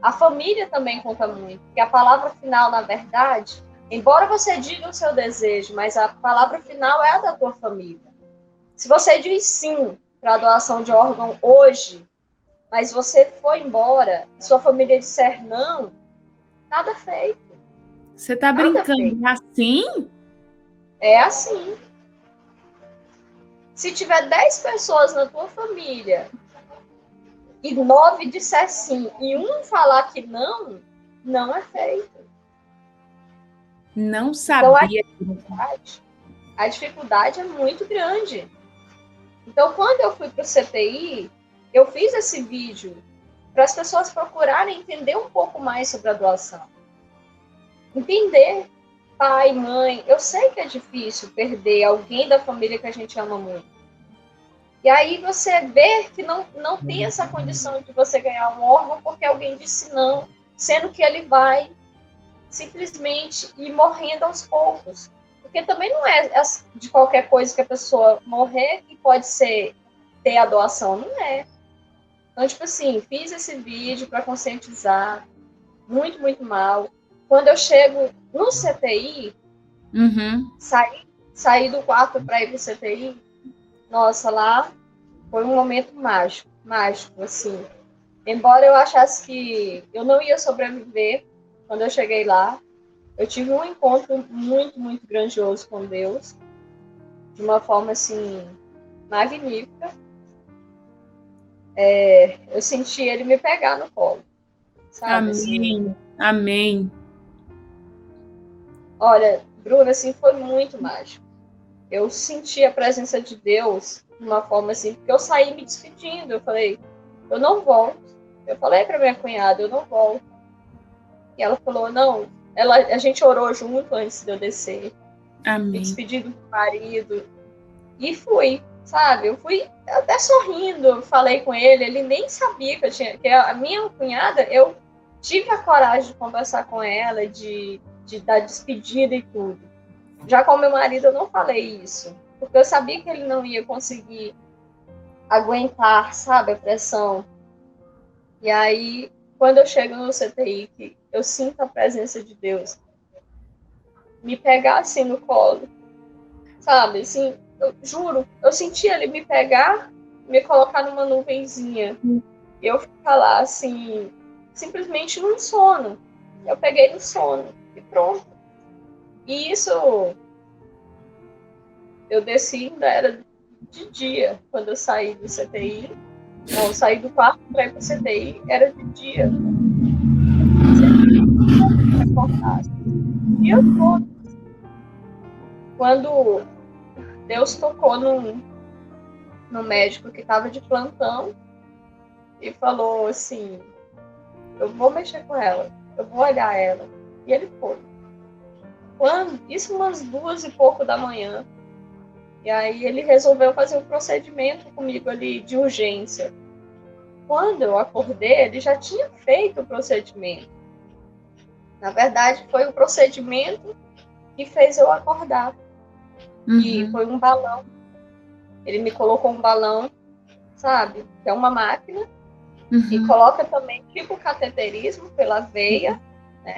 [SPEAKER 2] a família também conta muito, porque a palavra final, na verdade, embora você diga o seu desejo, mas a palavra final é a da tua família. Se você diz sim para a doação de órgão hoje, mas você foi embora, sua família disser não, nada feito.
[SPEAKER 3] Você está brincando assim?
[SPEAKER 2] É assim. Se tiver 10 pessoas na tua família e 9 disser sim e um falar que não é feito.
[SPEAKER 3] Não sabia.
[SPEAKER 2] Então, a dificuldade é muito grande. Então, quando eu fui para o CTI, eu fiz esse vídeo para as pessoas procurarem entender um pouco mais sobre a doação. Entender, pai, mãe, eu sei que é difícil perder alguém da família que a gente ama muito. E aí você vê que não tem essa condição de você ganhar um órgão porque alguém disse não, sendo que ele vai simplesmente ir morrendo aos poucos. Porque também não é de qualquer coisa que a pessoa morrer que pode ter a doação, não é. Então, tipo assim, fiz esse vídeo para conscientizar, muito, muito mal. Quando eu chego no CTI, saí do quarto para ir pro CTI, nossa, lá foi um momento mágico, assim. Embora eu achasse que eu não ia sobreviver, quando eu cheguei lá, eu tive um encontro muito, muito grandioso com Deus, de uma forma, assim, magnífica. Eu senti ele me pegar no colo, sabe?
[SPEAKER 3] Amém,
[SPEAKER 2] assim.
[SPEAKER 3] amém.
[SPEAKER 2] Olha, Bruna, assim, foi muito mágico. Eu senti a presença de Deus de uma forma assim, porque eu saí me despedindo, eu falei, eu não volto. Eu falei para minha cunhada, eu não volto. E ela falou, não. A gente orou junto antes de eu descer.
[SPEAKER 3] Amém.
[SPEAKER 2] Me despedi do marido. E fui, sabe? Eu fui até sorrindo, falei com ele nem sabia que eu tinha, que a minha cunhada, eu tive a coragem de conversar com ela, de dar despedida e tudo. Já com meu marido eu não falei isso, porque eu sabia que ele não ia conseguir aguentar, sabe, a pressão. E aí, quando eu chego no CTI, que eu sinto a presença de Deus me pegar assim no colo, sabe, assim, eu juro, eu senti ele me pegar, me colocar numa nuvenzinha, e eu ficar lá, assim, simplesmente num sono. Eu peguei no sono, e pronto. E isso, eu desci, ainda era de dia, quando eu saí do CTI. Não, eu saí do quarto para ir para o CTI, era de dia. O dia todo. Quando Deus tocou no médico que estava de plantão e falou assim, eu vou mexer com ela, eu vou olhar ela. E ele foi. Isso umas 2 e pouco da manhã. E aí ele resolveu fazer um procedimento comigo ali de urgência. Quando eu acordei, ele já tinha feito o procedimento. Na verdade, foi o procedimento que fez eu acordar. E foi um balão. Ele me colocou um balão, sabe? Que é uma máquina. E coloca também tipo cateterismo pela veia, né?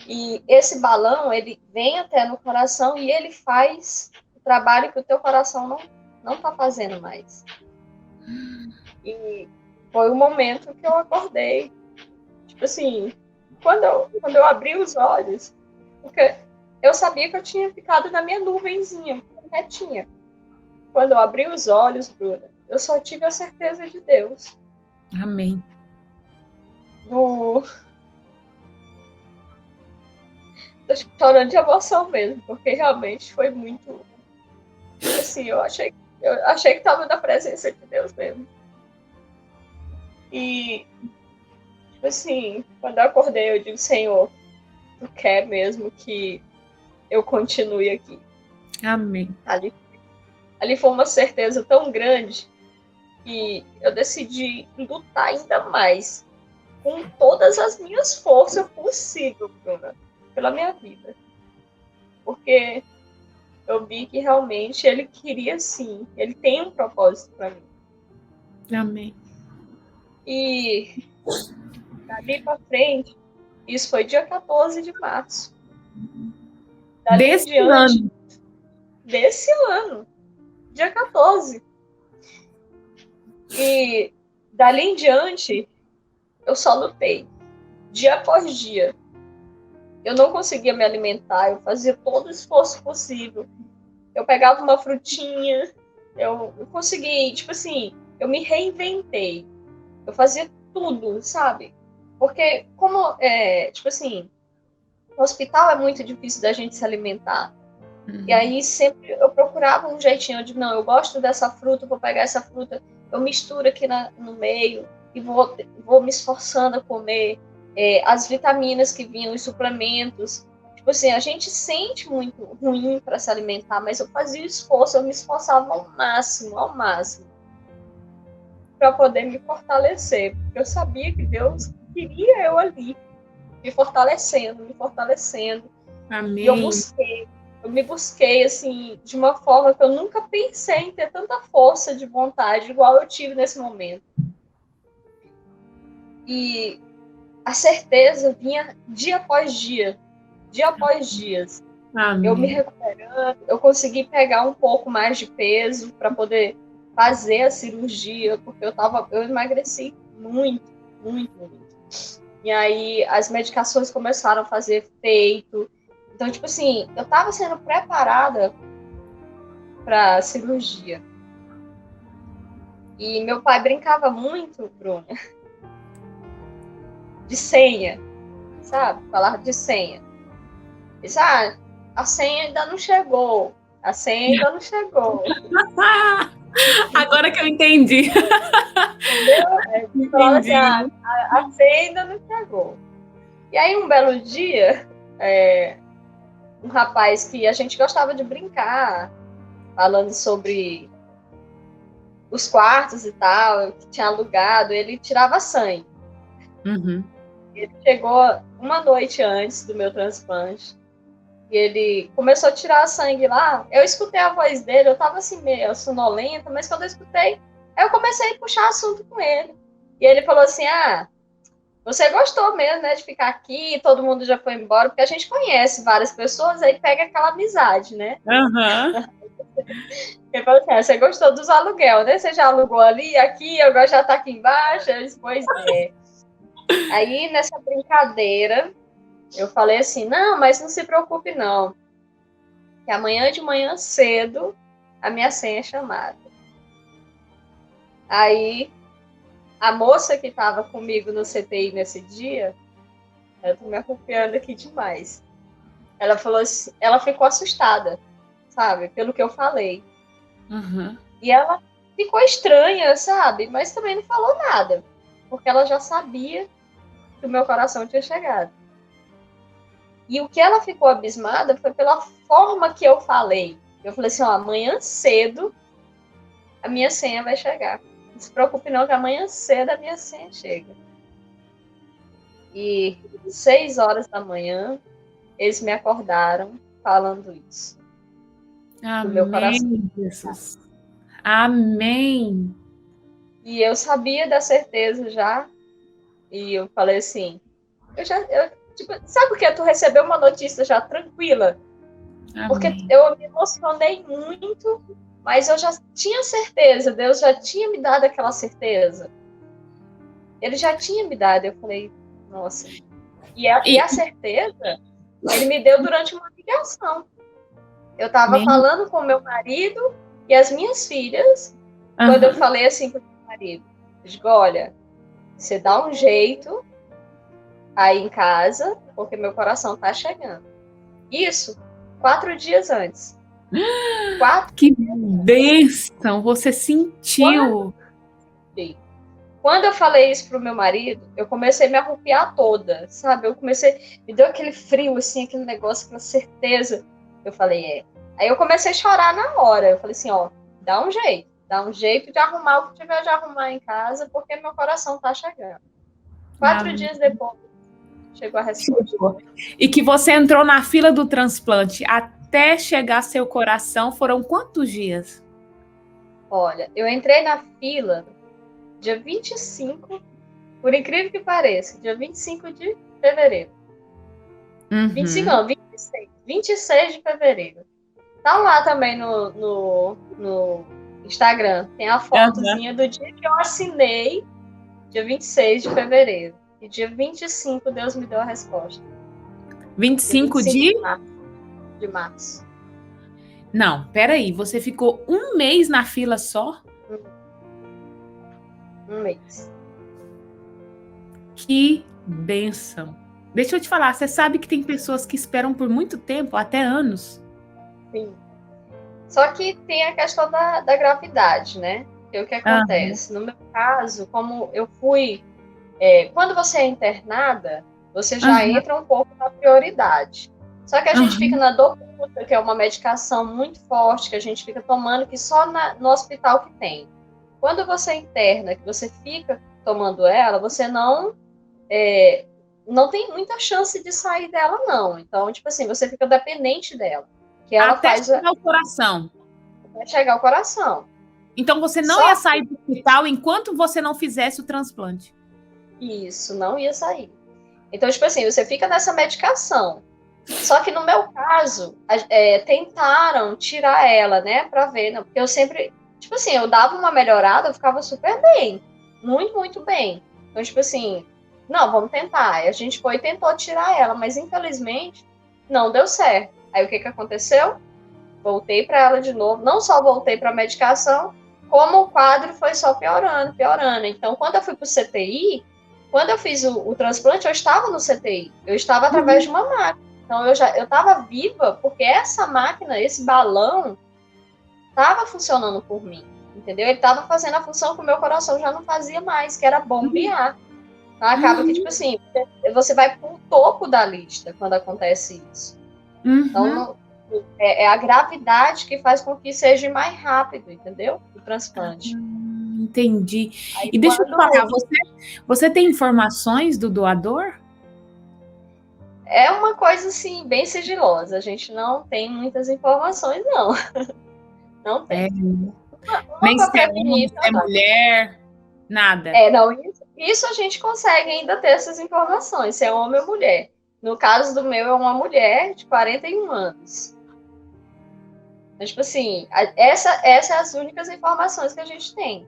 [SPEAKER 2] E esse balão, ele vem até no coração e ele faz o trabalho que o teu coração não tá fazendo mais. E foi o momento que eu acordei. Tipo assim, quando eu abri os olhos, porque eu sabia que eu tinha ficado na minha nuvenzinha, retinha. Quando eu abri os olhos, Bruna, eu só tive a certeza de Deus.
[SPEAKER 3] Amém.
[SPEAKER 2] Tô chorando de emoção mesmo, porque realmente foi muito... Assim, eu achei que estava na presença de Deus mesmo. E, tipo assim, quando eu acordei, eu digo, Senhor, Tu quer mesmo que eu continue aqui?
[SPEAKER 3] Amém.
[SPEAKER 2] Ali foi uma certeza tão grande que eu decidi lutar ainda mais, com todas as minhas forças possíveis, Bruna, pela minha vida. Porque eu vi que realmente ele queria sim, ele tem um propósito para mim.
[SPEAKER 3] Amém.
[SPEAKER 2] E dali para frente, isso foi dia 14 de março.
[SPEAKER 3] Desse ano.
[SPEAKER 2] Desse ano, dia 14. E dali em diante, eu só lutei, dia após dia. Eu não conseguia me alimentar, eu fazia todo o esforço possível. Eu pegava uma frutinha, eu consegui, tipo assim, eu me reinventei. Eu fazia tudo, sabe? Porque tipo assim, no hospital é muito difícil da gente se alimentar. E aí sempre eu procurava um jeitinho de, não, eu gosto dessa fruta, vou pegar essa fruta, eu misturo aqui no meio e vou me esforçando a comer as vitaminas que vinham, os suplementos. Tipo assim, a gente sente muito ruim para se alimentar, mas eu fazia esforço, eu me esforçava ao máximo para poder me fortalecer, porque eu sabia que Deus queria eu ali, me fortalecendo.
[SPEAKER 3] Amém.
[SPEAKER 2] E eu me busquei, assim, de uma forma que eu nunca pensei em ter tanta força de vontade, igual eu tive nesse momento. E a certeza vinha dia após dia, dias.
[SPEAKER 3] Amém.
[SPEAKER 2] Eu me recuperando, eu consegui pegar um pouco mais de peso para poder fazer a cirurgia, porque eu emagreci muito. E aí as medicações começaram a fazer efeito. Então, tipo assim, eu estava sendo preparada para a cirurgia. E meu pai brincava muito, Bruna, de senha, sabe? Falava de senha. Ele disse, a senha ainda não chegou.
[SPEAKER 3] Agora que eu entendi.
[SPEAKER 2] Entendeu? Falava assim, a senha ainda não chegou. E aí, um belo dia, um rapaz que a gente gostava de brincar, falando sobre os quartos e tal, que tinha alugado, ele tirava sangue. Ele chegou uma noite antes do meu transplante, e ele começou a tirar sangue lá. Eu escutei a voz dele, eu tava assim meio sonolenta, mas quando eu escutei, eu comecei a puxar assunto com ele. E ele falou assim, você gostou mesmo, né, de ficar aqui, todo mundo já foi embora, porque a gente conhece várias pessoas, aí pega aquela amizade, né? Ele falou assim, você gostou dos aluguel, né? Você já alugou ali, aqui, agora já tá aqui embaixo? Eu disse, pois é. Aí, nessa brincadeira, eu falei assim, não, mas não se preocupe não, que amanhã de manhã cedo, a minha senha é chamada. Aí, a moça que estava comigo no CTI nesse dia, eu tô me arrupiando aqui demais. Ela falou assim, ela ficou assustada, sabe, pelo que eu falei. E ela ficou estranha, sabe? Mas também não falou nada, porque ela já sabia que o meu coração tinha chegado. E o que ela ficou abismada foi pela forma que eu falei. Eu falei assim, ó, amanhã cedo a minha senha vai chegar. Não se preocupe não, que amanhã cedo a minha senha chega. E 6 horas da manhã, eles me acordaram falando isso. Do meu coração.
[SPEAKER 3] Amém, Jesus. Amém.
[SPEAKER 2] E eu sabia da certeza já. E eu falei assim, tipo, sabe por que tu recebeu uma notícia já tranquila?
[SPEAKER 3] Amém.
[SPEAKER 2] Porque eu me emocionei muito, mas eu já tinha certeza, Deus já tinha me dado aquela certeza. Ele já tinha me dado, eu falei, nossa. E a certeza, ele me deu durante uma ligação. Eu estava falando com meu marido e as minhas filhas, quando eu falei assim para o meu marido, eu digo, olha, você dá um jeito aí em casa, porque meu coração tá chegando. Isso, 4 dias antes.
[SPEAKER 3] Que bênção! Você sentiu.
[SPEAKER 2] Quando eu falei isso pro meu marido, eu comecei a me arrupiar toda, sabe? Me deu aquele frio, assim, aquele negócio, aquela certeza. Eu falei, Aí eu comecei a chorar na hora. Eu falei assim, ó, dá um jeito de arrumar o que tiver de arrumar em casa, porque meu coração tá chegando. 4 dias depois, chegou a resposta.
[SPEAKER 3] E que você entrou na fila do transplante até chegar seu coração, foram quantos dias?
[SPEAKER 2] Olha, eu entrei na fila dia 25, por incrível que pareça, dia 25 de fevereiro. 25 não, 26 de fevereiro. Tá lá também no Instagram, tem a fotozinha do dia que eu assinei, dia 26 de fevereiro. E dia 25 Deus me deu a resposta.
[SPEAKER 3] 25 de
[SPEAKER 2] março.
[SPEAKER 3] Não, peraí, você ficou um mês na fila só?
[SPEAKER 2] Um mês.
[SPEAKER 3] Que bênção. Deixa eu te falar, você sabe que tem pessoas que esperam por muito tempo, até anos?
[SPEAKER 2] Sim. Só que tem a questão da gravidade, né? Que é o que acontece. No meu caso, como eu fui... quando você é internada, você já entra um pouco na prioridade. Só que a gente fica na Dobuta, que é uma medicação muito forte, que a gente fica tomando, que só no hospital que tem. Quando você é interna, que você fica tomando ela, você não tem muita chance de sair dela, não. Então, tipo assim, você fica dependente dela. Que ela
[SPEAKER 3] até chegar ao coração.
[SPEAKER 2] Até chegar ao coração.
[SPEAKER 3] Então, você não ia sair do hospital enquanto você não fizesse o transplante?
[SPEAKER 2] Isso, não ia sair. Então, tipo assim, você fica nessa medicação. Só que no meu caso, tentaram tirar ela, né, pra ver, não, porque eu sempre, tipo assim, eu dava uma melhorada, eu ficava super bem, muito, muito bem. Então, tipo assim, não, vamos tentar. A gente foi e tentou tirar ela, mas infelizmente não deu certo. Aí o que aconteceu? Voltei para ela de novo, não só voltei para a medicação, como o quadro foi só piorando, piorando. Então, quando eu fui para o CTI, quando eu fiz o transplante, eu estava no CTI, eu estava através de uma máquina. Então, eu estava viva, porque essa máquina, esse balão, estava funcionando por mim, entendeu? Ele estava fazendo a função que o meu coração já não fazia mais, que era bombear. Então, acaba que, tipo assim, você vai para o topo da lista quando acontece isso. Então, é a gravidade que faz com que seja mais rápido, entendeu? O transplante.
[SPEAKER 3] Entendi. Aí, e deixa eu te falar, você tem informações do doador?
[SPEAKER 2] É uma coisa, assim, bem sigilosa. A gente não tem muitas informações, não. Não tem.
[SPEAKER 3] Nem se é homem, se é mulher, nada.
[SPEAKER 2] Não, isso a gente consegue ainda ter essas informações, se é homem ou mulher. No caso do meu, é uma mulher de 41 anos. Então, tipo assim, essas são as únicas informações que a gente tem.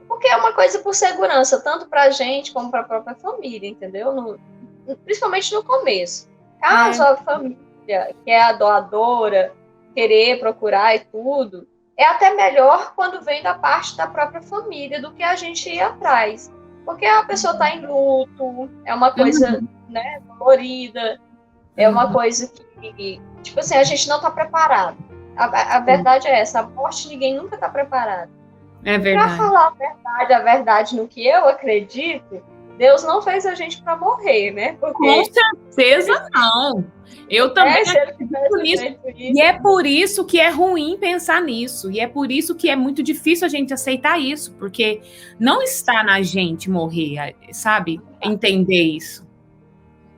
[SPEAKER 2] Porque é uma coisa por segurança, tanto para a gente como para a própria família, entendeu? Principalmente no começo. Caso a família, que é a doadora, querer procurar e tudo, é até melhor quando vem da parte da própria família do que a gente ir atrás. Porque a pessoa está em luto, é uma coisa, né, dolorida, é uma coisa que, tipo assim, a gente não está preparado. A verdade é essa, a morte ninguém nunca está preparado.
[SPEAKER 3] É verdade.
[SPEAKER 2] Para falar a verdade no que eu acredito, Deus não fez a gente para morrer, né?
[SPEAKER 3] Porque com certeza não. Eu também acredito nisso. E é por isso que é ruim pensar nisso. E é por isso que é muito difícil a gente aceitar isso. Porque não está na gente morrer, sabe? Entender isso.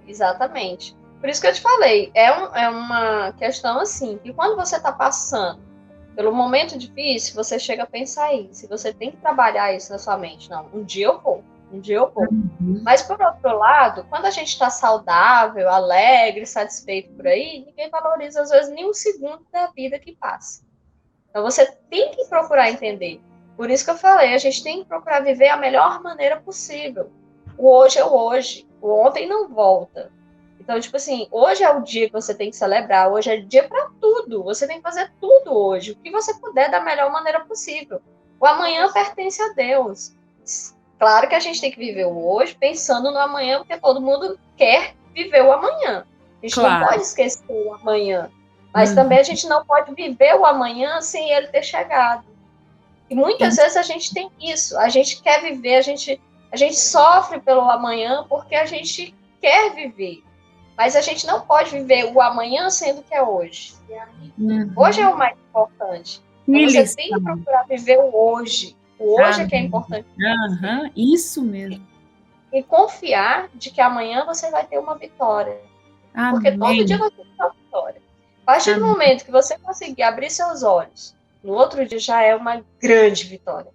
[SPEAKER 2] Exatamente. Por isso que eu te falei, é uma questão assim, que quando você está passando pelo momento difícil, você chega a pensar isso. Você tem que trabalhar isso na sua mente. Não, um dia eu vou. Uhum. Mas, por outro lado, quando a gente está saudável, alegre, satisfeito por aí, ninguém valoriza, às vezes, nem um segundo da vida que passa. Então, você tem que procurar entender. Por isso que eu falei, a gente tem que procurar viver a melhor maneira possível. O hoje é o hoje. O ontem não volta. Então, tipo assim, hoje é o dia que você tem que celebrar, hoje é dia para tudo. Você tem que fazer tudo hoje, o que você puder da melhor maneira possível. O amanhã pertence a Deus. Claro que a gente tem que viver o hoje pensando no amanhã, porque todo mundo quer viver o amanhã. A gente não pode esquecer o amanhã. Mas também a gente não pode viver o amanhã sem ele ter chegado. E muitas vezes a gente tem isso. A gente quer viver, a gente sofre pelo amanhã porque a gente quer viver. Mas a gente não pode viver o amanhã sendo que é hoje. Hoje é o mais importante. Então você tem que procurar viver o hoje. O hoje é que é importante.
[SPEAKER 3] Isso mesmo.
[SPEAKER 2] E confiar de que amanhã você vai ter uma vitória. Porque todo dia você tem uma vitória. A partir do momento que você conseguir abrir seus olhos, no outro dia já é uma grande vitória.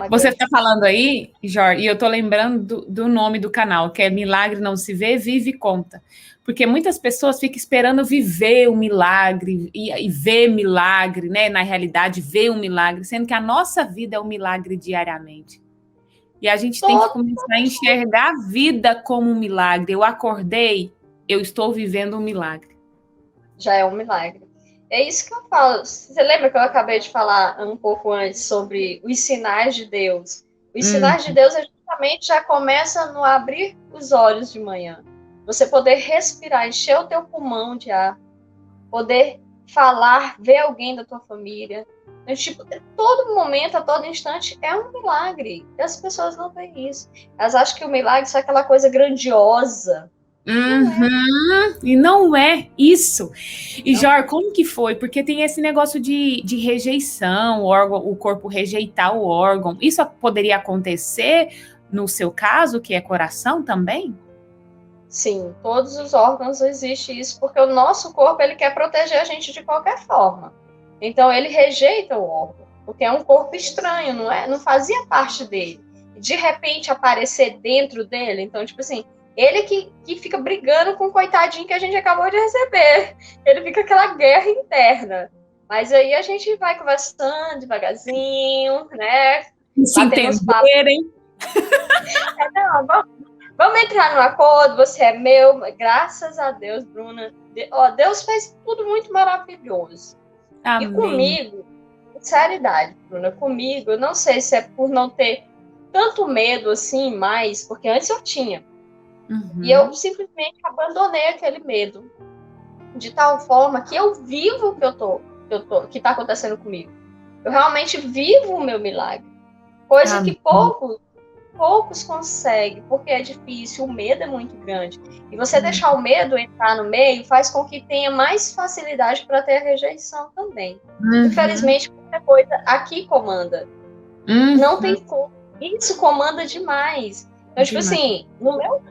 [SPEAKER 3] Você está falando aí, Jorge, e eu estou lembrando do nome do canal, que é Milagre Não Se Vê, Vive e Conta. Porque muitas pessoas ficam esperando viver o milagre e ver milagre, né? Na realidade, ver um milagre, sendo que a nossa vida é um milagre diariamente. E a gente tem que começar a enxergar a vida como um milagre. Eu acordei, eu estou vivendo um milagre.
[SPEAKER 2] Já é um milagre. É isso que eu falo. Você lembra que eu acabei de falar um pouco antes sobre os sinais de Deus? Os sinais de Deus justamente já começam no abrir os olhos de manhã. Você poder respirar, encher o teu pulmão de ar, poder falar, ver alguém da tua família. Então, tipo, todo momento, a todo instante, é um milagre. E as pessoas não veem isso. Elas acham que o milagre é aquela coisa grandiosa.
[SPEAKER 3] E não é isso. E, Jorge, como que foi? Porque tem esse negócio de rejeição, o corpo rejeitar o órgão. Isso poderia acontecer no seu caso, que é coração também?
[SPEAKER 2] Sim, todos os órgãos existe isso, porque o nosso corpo ele quer proteger a gente de qualquer forma. Então ele rejeita o órgão, porque é um corpo estranho, não fazia parte dele. De repente aparecer dentro dele, então tipo assim, ele que fica brigando com o coitadinho que a gente acabou de receber. Ele fica aquela guerra interna. Mas aí a gente vai conversando devagarzinho, né?
[SPEAKER 3] Se entenderem.
[SPEAKER 2] Vamos entrar no acordo, você é meu. Graças a Deus, Bruna. Deus fez tudo muito maravilhoso. Amém. E comigo, sinceridade, Bruna, comigo, eu não sei se é por não ter tanto medo assim, mais, porque antes eu tinha. E eu simplesmente abandonei aquele medo. De tal forma que eu vivo o que está acontecendo comigo. Eu realmente vivo o meu milagre. Coisa que poucos conseguem, porque é difícil, o medo é muito grande. E você deixar o medo entrar no meio faz com que tenha mais facilidade para ter a rejeição também. Infelizmente, qualquer coisa aqui comanda. Não tem como. Isso comanda demais. Então, tipo assim,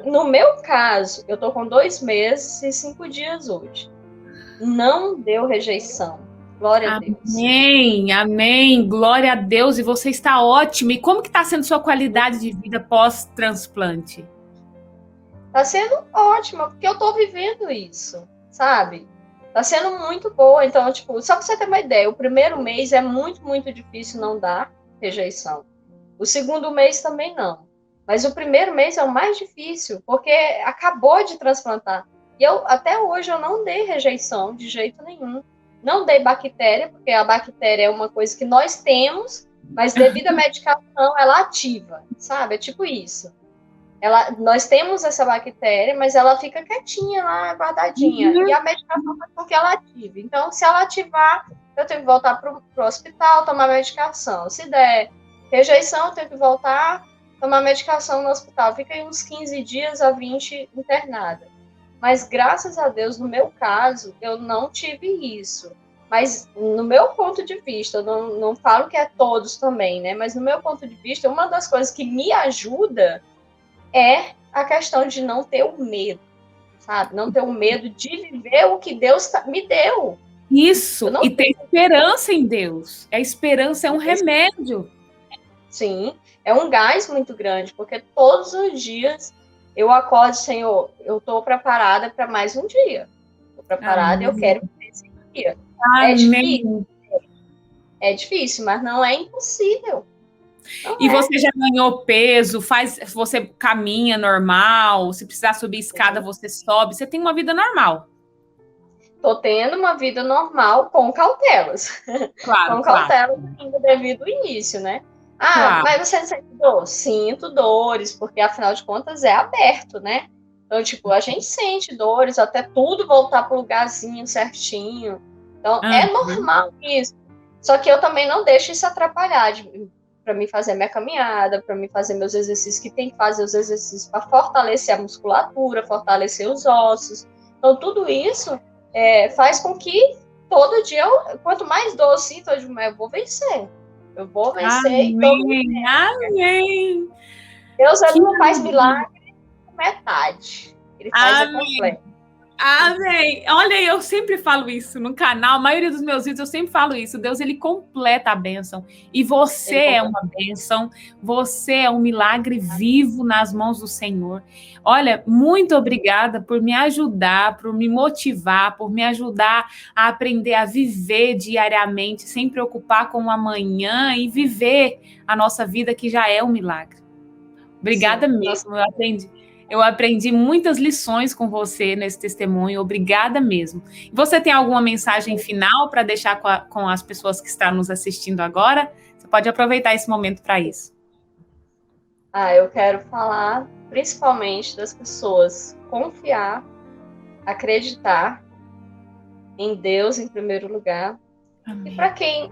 [SPEAKER 2] no meu caso, eu tô com 2 meses e 5 dias hoje. Não deu rejeição. Glória a Deus.
[SPEAKER 3] Amém. Glória a Deus. E você está ótima. E como que está sendo sua qualidade de vida pós-transplante?
[SPEAKER 2] Está sendo ótima, porque eu estou vivendo isso, sabe? Está sendo muito boa. Então, tipo, só para você ter uma ideia, o primeiro mês é muito, muito difícil não dar rejeição. O segundo mês também não. Mas o primeiro mês é o mais difícil, porque acabou de transplantar. E até hoje eu não dei rejeição de jeito nenhum. Não dei bactéria, porque a bactéria é uma coisa que nós temos, mas devido à medicação ela ativa, sabe? É tipo isso. Nós temos essa bactéria, mas ela fica quietinha lá, guardadinha. E a medicação faz com que ela ative. Então, se ela ativar, eu tenho que voltar para o hospital, tomar medicação. Se der rejeição, eu tenho que voltar, tomar medicação no hospital. Fica aí uns 15 dias a 20 internada. Mas, graças a Deus, no meu caso, eu não tive isso. Mas, no meu ponto de vista, eu não falo que é todos também, né? Mas, no meu ponto de vista, uma das coisas que me ajuda é a questão de não ter o medo, sabe? Não ter o medo de viver o que Deus me deu.
[SPEAKER 3] Isso, e ter esperança em Deus. A esperança é um remédio.
[SPEAKER 2] Sim, é um gás muito grande, porque todos os dias eu acordo, Senhor, eu estou preparada para mais um dia. Estou preparada e eu quero viver esse dia.
[SPEAKER 3] Amém.
[SPEAKER 2] É difícil, mas não é impossível.
[SPEAKER 3] E você já ganhou peso, você caminha normal, se precisar subir escada, você sobe, você tem uma vida normal.
[SPEAKER 2] Tô tendo uma vida normal com cautelas.
[SPEAKER 3] Claro,
[SPEAKER 2] com cautelas ainda devido ao início, né? Mas você sente dor? Sinto dores, porque afinal de contas é aberto, né? Então, tipo, a gente sente dores até tudo voltar pro lugarzinho certinho. Então, é normal isso. Só que eu também não deixo isso atrapalhar para mim fazer minha caminhada, para mim fazer meus exercícios, que tem que fazer os exercícios para fortalecer a musculatura, fortalecer os ossos. Então, tudo isso faz com que todo dia, quanto mais dor eu sinto, eu vou vencer. Eu vou vencer.
[SPEAKER 3] Amém, amém.
[SPEAKER 2] Deus não faz milagre com metade. Ele faz completo.
[SPEAKER 3] Amém. Olha, eu sempre falo isso no canal, a maioria dos meus vídeos eu sempre falo isso. Deus, ele completa a bênção. E você é uma bênção, você é um milagre vivo nas mãos do Senhor. Olha, muito obrigada por me ajudar, por me motivar, por me ajudar a aprender a viver diariamente, sem preocupar com o amanhã e viver a nossa vida, que já é um milagre. Obrigada mesmo, eu aprendi muitas lições com você nesse testemunho. Obrigada mesmo. Você tem alguma mensagem final para deixar com as pessoas que estão nos assistindo agora? Você pode aproveitar esse momento para isso.
[SPEAKER 2] Eu quero falar principalmente das pessoas confiar, acreditar em Deus em primeiro lugar. Amém. E para quem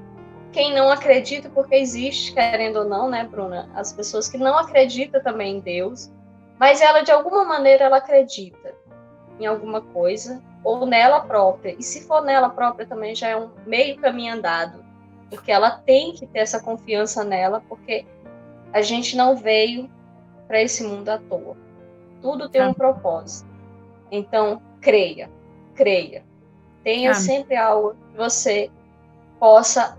[SPEAKER 2] não acredita, porque existe, querendo ou não, né, Bruna? As pessoas que não acreditam também em Deus, mas ela, de alguma maneira, ela acredita em alguma coisa, ou nela própria. E se for nela própria também, já é um meio caminho andado. Porque ela tem que ter essa confiança nela, porque a gente não veio para esse mundo à toa. Tudo tem um propósito. Então, creia. Tenha sempre algo que você possa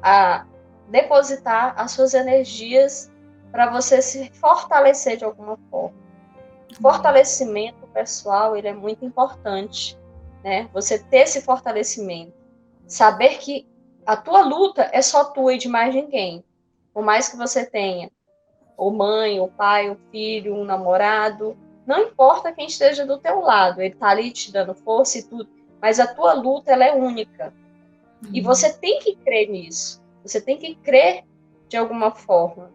[SPEAKER 2] depositar as suas energias para você se fortalecer de alguma forma. Fortalecimento pessoal, ele é muito importante, né? Você ter esse fortalecimento, saber que a tua luta é só tua e de mais ninguém. Por mais que você tenha ou mãe, ou pai, ou filho, um namorado, não importa quem esteja do teu lado, ele tá ali te dando força e tudo, mas a tua luta, ela é única. E você tem que crer nisso. Você tem que crer de alguma forma.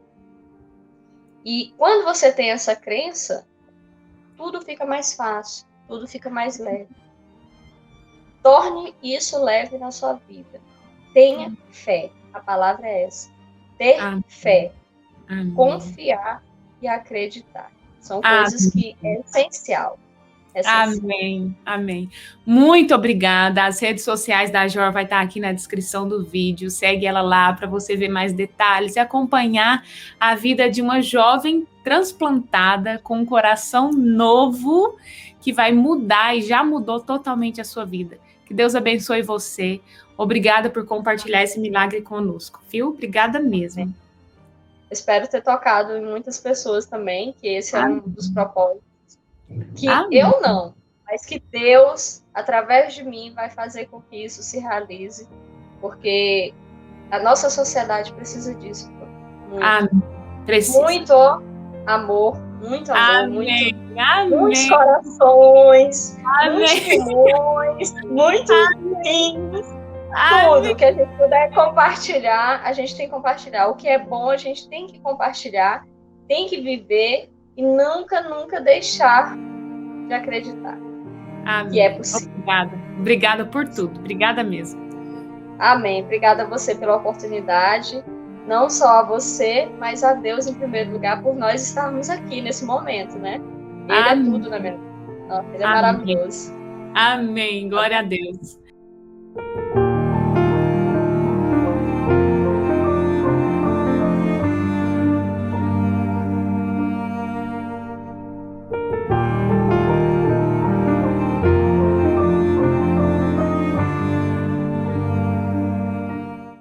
[SPEAKER 2] E quando você tem essa crença, tudo fica mais fácil, tudo fica mais leve. Torne isso leve na sua vida. Tenha fé. A palavra é essa. Ter fé. Confiar e acreditar. São coisas que é essencial.
[SPEAKER 3] Amém. Muito obrigada. As redes sociais da Jor vai estar aqui na descrição do vídeo. Segue ela lá para você ver mais detalhes e acompanhar a vida de uma jovem transplantada com um coração novo que vai mudar e já mudou totalmente a sua vida. Que Deus abençoe você. Obrigada por compartilhar esse milagre conosco, viu? Obrigada mesmo.
[SPEAKER 2] Espero ter tocado em muitas pessoas também, que esse é um dos propósitos. Que eu não, mas que Deus, através de mim, vai fazer com que isso se realize, porque a nossa sociedade precisa disso. Muito amor, muitos corações, muitos rins, tudo que a gente puder compartilhar, a gente tem que compartilhar. O que é bom, a gente tem que compartilhar, tem que viver e nunca, nunca deixar de acreditar que é possível.
[SPEAKER 3] Obrigada por tudo. Obrigada mesmo.
[SPEAKER 2] Amém. Obrigada a você pela oportunidade. Não só a você, mas a Deus em primeiro lugar por nós estarmos aqui nesse momento, né? Ele é tudo na minha vida. Ele é maravilhoso.
[SPEAKER 3] Amém. Glória a Deus.